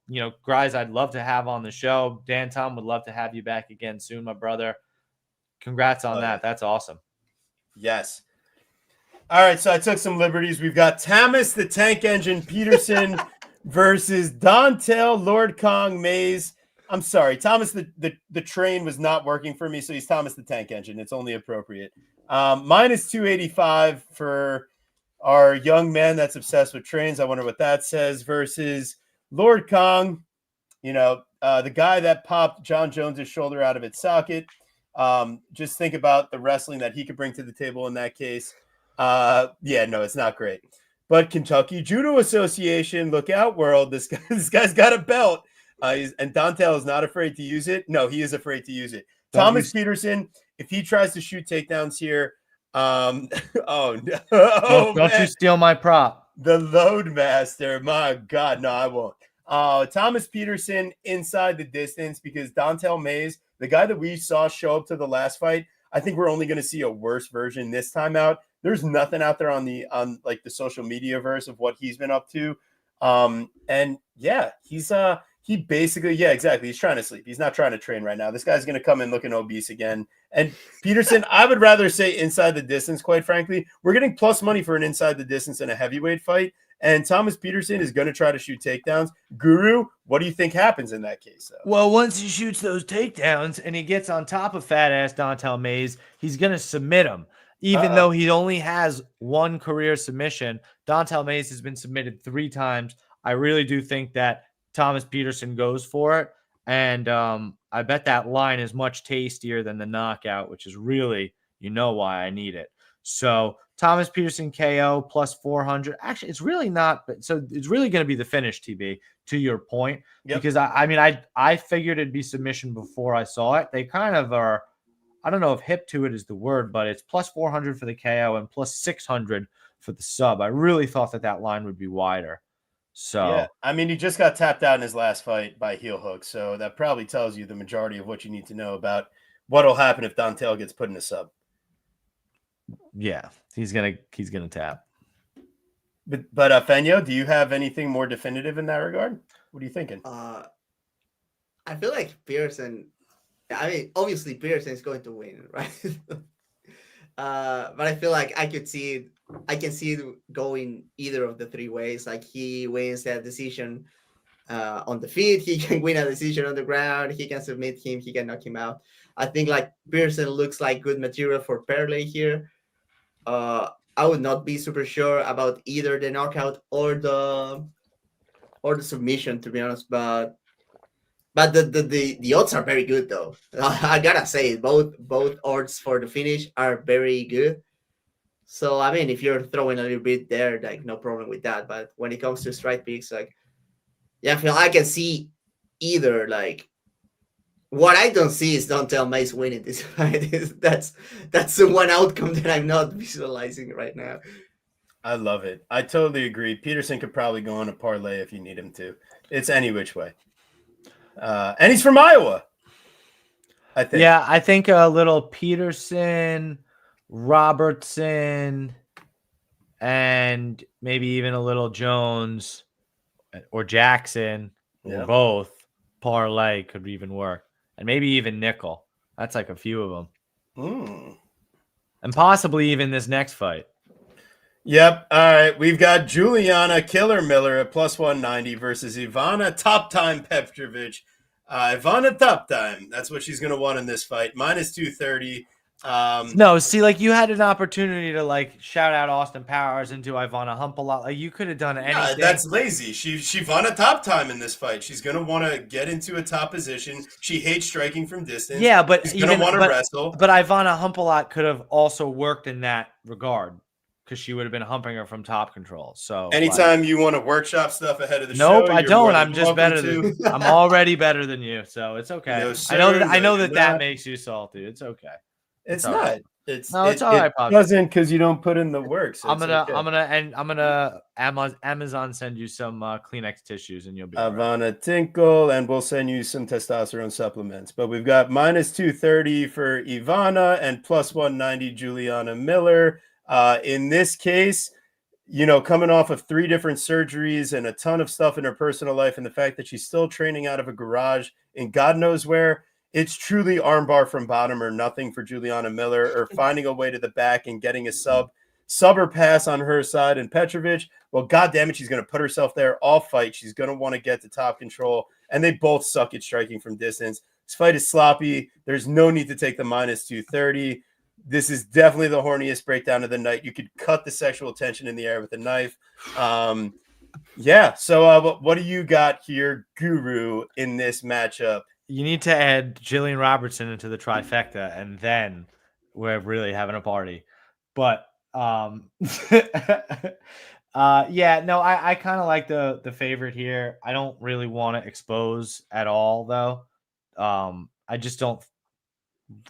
guys I'd love to have on the show. Dan Tom would love to have you back again soon, my brother. Congrats on that. That's awesome.
Yes. All right, so I took some liberties. We've got Thomas the Tank Engine Peterson versus Dontel Lord Kong Mays. I'm sorry, Thomas the train was not working for me, so he's Thomas the Tank Engine. It's only appropriate. Minus 285 for our young man that's obsessed with trains. I wonder what that says. Versus Lord Kong, the guy that popped John Jones's shoulder out of its socket. Just think about the wrestling that he could bring to the table in that case. No, it's not great. But Kentucky Judo Association, look out, world! This guy's got a belt, and Dantel is not afraid to use it. No, he is afraid to use it. Thomas Peterson, if he tries to shoot takedowns here, oh no,
Don't you steal my prop.
The Loadmaster, my God, no, I won't. Thomas Peterson inside the distance, because Dantel Mays, the guy that we saw show up to the last fight, I think we're only going to see a worse version this time out. There's nothing out there on the social media verse of what he's been up to. And yeah, he basically, yeah, exactly. He's trying to sleep. He's not trying to train right now. This guy's going to come in looking obese again. And Peterson, I would rather say inside the distance, quite frankly. We're getting plus money for an inside the distance in a heavyweight fight. And Thomas Peterson is going to try to shoot takedowns. Guru, what do you think happens in that case? Though?
Well, once he shoots those takedowns and he gets on top of fat-ass Dantel Mays, he's going to submit him. Even though he only has one career submission, Dantel Mays has been submitted 3 times. I really do think that Thomas Peterson goes for it. And I bet that line is much tastier than the knockout, which is really, why I need it. So Thomas Peterson KO plus 400. Actually, it's really not, but so it's really going to be the finish, TB, to your point. Yep. Because I figured it'd be submission before I saw it. They kind of are, I don't know if hip to it is the word, but it's plus 400 for the KO and plus 600 for the sub. I really thought that line would be wider. So
yeah, he just got tapped out in his last fight by heel hook, so that probably tells you the majority of what you need to know about what'll happen if Dantel gets put in a sub.
Yeah, he's gonna tap.
But Fenyo, do you have anything more definitive in that regard? What are you thinking?
I feel like Pearson. Obviously Pearson is going to win, right? But I feel like I can see it going either of the 3 ways. Like he wins that decision on the feet, he can win a decision on the ground, he can submit him, he can knock him out. I think like Pearson looks like good material for parlay here. I would not be super sure about either the knockout or the submission, to be honest, but the odds are very good though. I gotta say, both odds for the finish are very good. So if you're throwing a little bit there, like no problem with that. But when it comes to strike picks, like I feel I can see either. Like what I don't see is Dantel Mays winning this fight. That's the one outcome that I'm not visualizing right now.
I love it. I totally agree. Peterson could probably go on a parlay if you need him to. It's any which way. And he's from Iowa, I think.
Yeah, I think a little Peterson, Robertson, and maybe even a little Jones or Jackson, or both parlay could even work. And maybe even nickel. That's like a few of them. And possibly even this next fight.
Yep. All right. We've got Juliana Killer Miller at plus 190 versus Ivana Top Time Petrovic. Ivana Top Time. That's what she's going to want in this fight. Minus 230.
No, see, like you had an opportunity to like shout out Austin Powers into Ivana Hump a lot. Like you could have done anything.
Yeah, that's lazy. She won a top time in this fight. She's gonna want to get into a top position. She hates striking from distance.
Yeah, but
she's gonna want to wrestle.
But Ivana Hump a lot could have also worked in that regard because she would have been humping her from top control. So
anytime you want to workshop stuff ahead of the show,
nope, I don't. I'm just better than I'm already better than you, so it's okay. No, sir, I know that makes you salty. It's okay.
It's not.
It's all right.
It doesn't because you don't put in the work. So
I'm gonna Amazon send you some Kleenex tissues and you'll be
Ivana right. Tinkle, and we'll send you some testosterone supplements. But we've got minus 230 for Ivana and plus 190 Juliana Miller. In this case, coming off of 3 different surgeries and a ton of stuff in her personal life, and the fact that she's still training out of a garage in God knows where. It's truly armbar from bottom or nothing for Juliana Miller, or finding a way to the back and getting a sub or pass on her side. And Petrovic, well, goddamn it, she's going to put herself there all fight. She's going to want to get to top control, and they both suck at striking from distance. This fight is sloppy. There's no need to take the minus 230. This is definitely the horniest breakdown of the night. You could cut the sexual tension in the air with a knife. So what do you got here, Guru, in this matchup?
You need to add Jillian Robertson into the trifecta, and then we're really having a party. But Yeah, no, I kind of like the favorite here. I don't really want to expose at all, though. I just don't.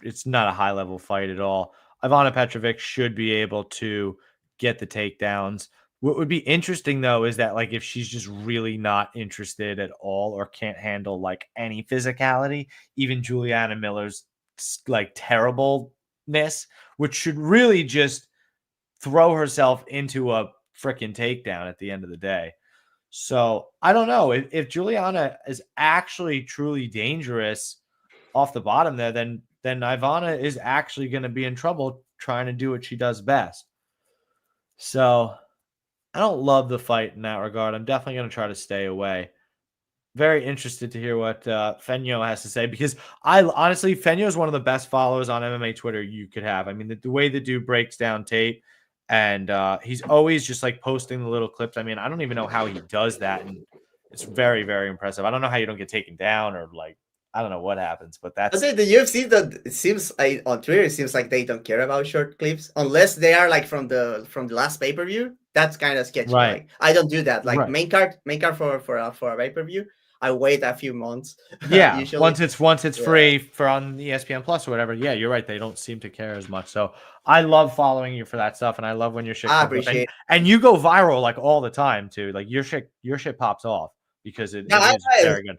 It's not a high level fight at all. Ivana Petrovic should be able to get the takedowns. What would be interesting though is that like if she's just really not interested at all or can't handle like any physicality, even Juliana Miller's like terribleness, which should really just throw herself into a freaking takedown at the end of the day. So I don't know if Juliana is actually truly dangerous off the bottom there, then Ivana is actually going to be in trouble trying to do what she does best. So I don't love the fight in that regard. I'm definitely going to try to stay away. Very interested to hear what Fenyo has to say because I honestly, Fenyo is one of the best followers on MMA Twitter you could have. I mean, the way the dude breaks down Tate, and he's always just like posting the little clips. I mean, I don't even know how he does that, and it's very, very impressive. I don't know how you don't get taken down or like I don't know what happens, but
I
that's
say the UFC that it seems on Twitter it seems like they don't care about short clips unless they are like from the last pay per view. That's kind of sketchy.
right.
Like I don't do that. Like
Right.
main card for a pay per view. I wait a few months.
Yeah,
usually.
once it's
Yeah.
free for on ESPN Plus or whatever. Yeah, you're right. They don't seem to care as much. So I love following you for that stuff, and I love when your shit
I
comes up.
appreciate.
And you go viral like all the time too. Like your shit pops off because it is very good.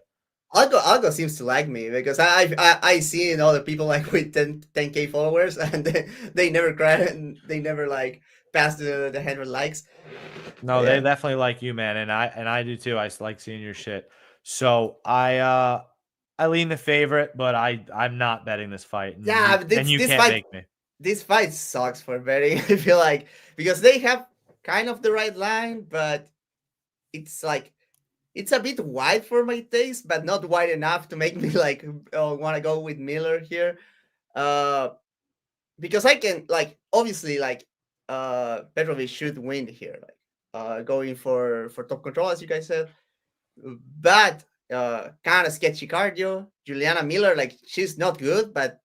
Algo seems to like me because I seen other people like with 10K followers and they never cry and they never like pass the 100 likes.
No,
Yeah.
they definitely like you, man, and I do too. I like seeing your shit. So I lean the favorite, but I'm not betting this fight. And
Yeah, but
you
this
can't
fight
make me.
this fight sucks for betting. I feel like because they have kind of the right line, but it's like it's a bit wide for my taste, but not wide enough to make me like want to go with Miller here. Because I can like obviously like Petrovic should win here, like going for top control as you guys said, but kind of sketchy cardio. Juliana Miller, like she's not good, but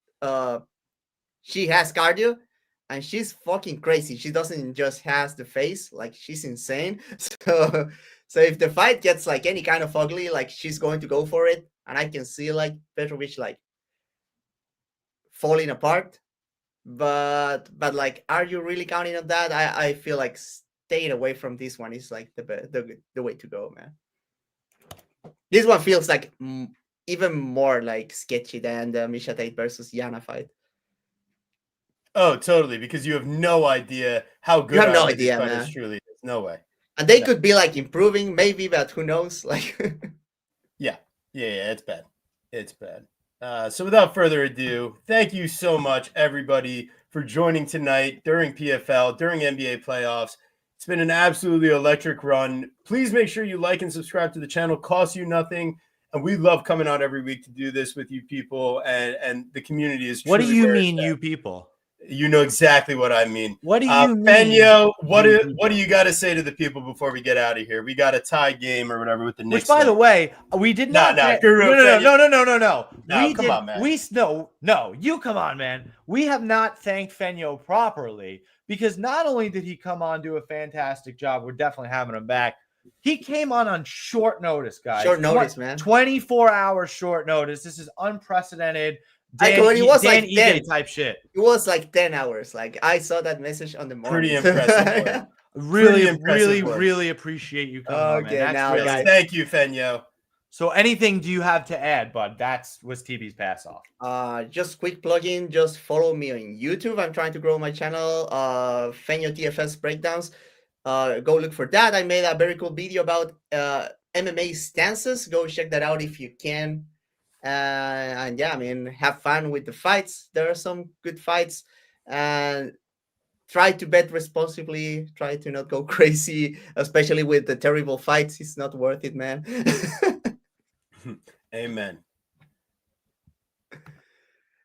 she has cardio and she's fucking crazy. She doesn't just has the face, like she's insane. So if the fight gets like any kind of ugly, like she's going to go for it. And I can see like Petrovic like falling apart. But like, are you really counting on that? I feel like staying away from this one is like the way to go, man. This one feels like even more like sketchy than the Miesha Tate versus Yana fight.
Oh, totally. Because you have no idea how good
You have no
either of these
idea,
fighters
man.
truly is. No way.
And they
No.
could be like improving, maybe, but who knows? Like,
Yeah. It's bad. It's bad. So without further ado, thank you so much, everybody, for joining tonight during PFL, during NBA playoffs. It's been an absolutely electric run. Please make sure you like and subscribe to the channel. Costs you nothing. And we love coming out every week to do this with you people. And the community is
What do
truly
you
where it's
mean,
at.
you people?
You know exactly what I mean.
What do you mean?
Fenyo, what do you got to say to the people before we get out of here? We got a tie game or whatever with the Knicks.
Which, by the way, we did not.
Guru,
no.
No,
We
come
did.
on, man.
No. You come on, man. We have not thanked Fenyo properly because not only did he come on do a fantastic job, we're definitely having him back. He came on short notice, guys.
Short notice, man.
24 hours short notice. This is unprecedented.
It was
Dan
like 10
type shit.
It was like 10 hours. Like I saw that message on the morning.
Pretty impressive.
Really appreciate you coming on, man. That's
now,
really,
guys.
Thank you, Fenyo.
So anything do you have to add, bud? Was TB's pass off.
Just quick plug-in. Just follow me on YouTube. I'm trying to grow my channel. Fenyo TFS breakdowns. Go look for that. I made a very cool video about MMA stances. Go check that out if you can. And yeah, I mean, have fun with the fights. There are some good fights, and try to bet responsibly. Try to not go crazy, especially with the terrible fights. It's not worth it, man.
Amen.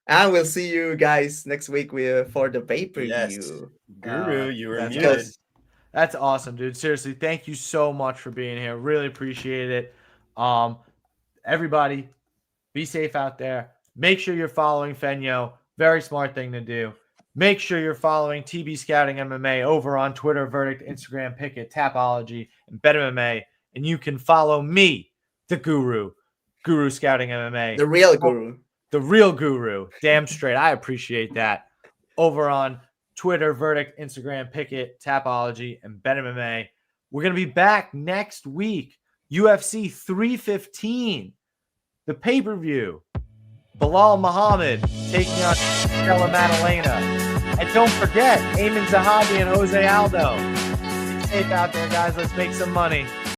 And we'll see you guys next week for the pay-per-view.
Yes. Guru, you were muted.
Good. That's awesome, dude. Seriously, thank you so much for being here. Really appreciate it. Everybody, be safe out there. Make sure you're following Fenyo. Very smart thing to do. Make sure you're following TB Scouting MMA over on Twitter, Verdict, Instagram, Picket, Tapology, and Bet MMA. And you can follow me, the Guru Scouting MMA.
The real guru.
The real guru. Damn straight. I appreciate that. Over on Twitter, Verdict, Instagram, Picket, Tapology, and Bet MMA. We're going to be back next week. UFC 315. The pay-per-view. Bilal Muhammad taking on Stella Maddalena. And don't forget, Eamon Zahabi and Jose Aldo. Stay safe out there, guys. Let's make some money.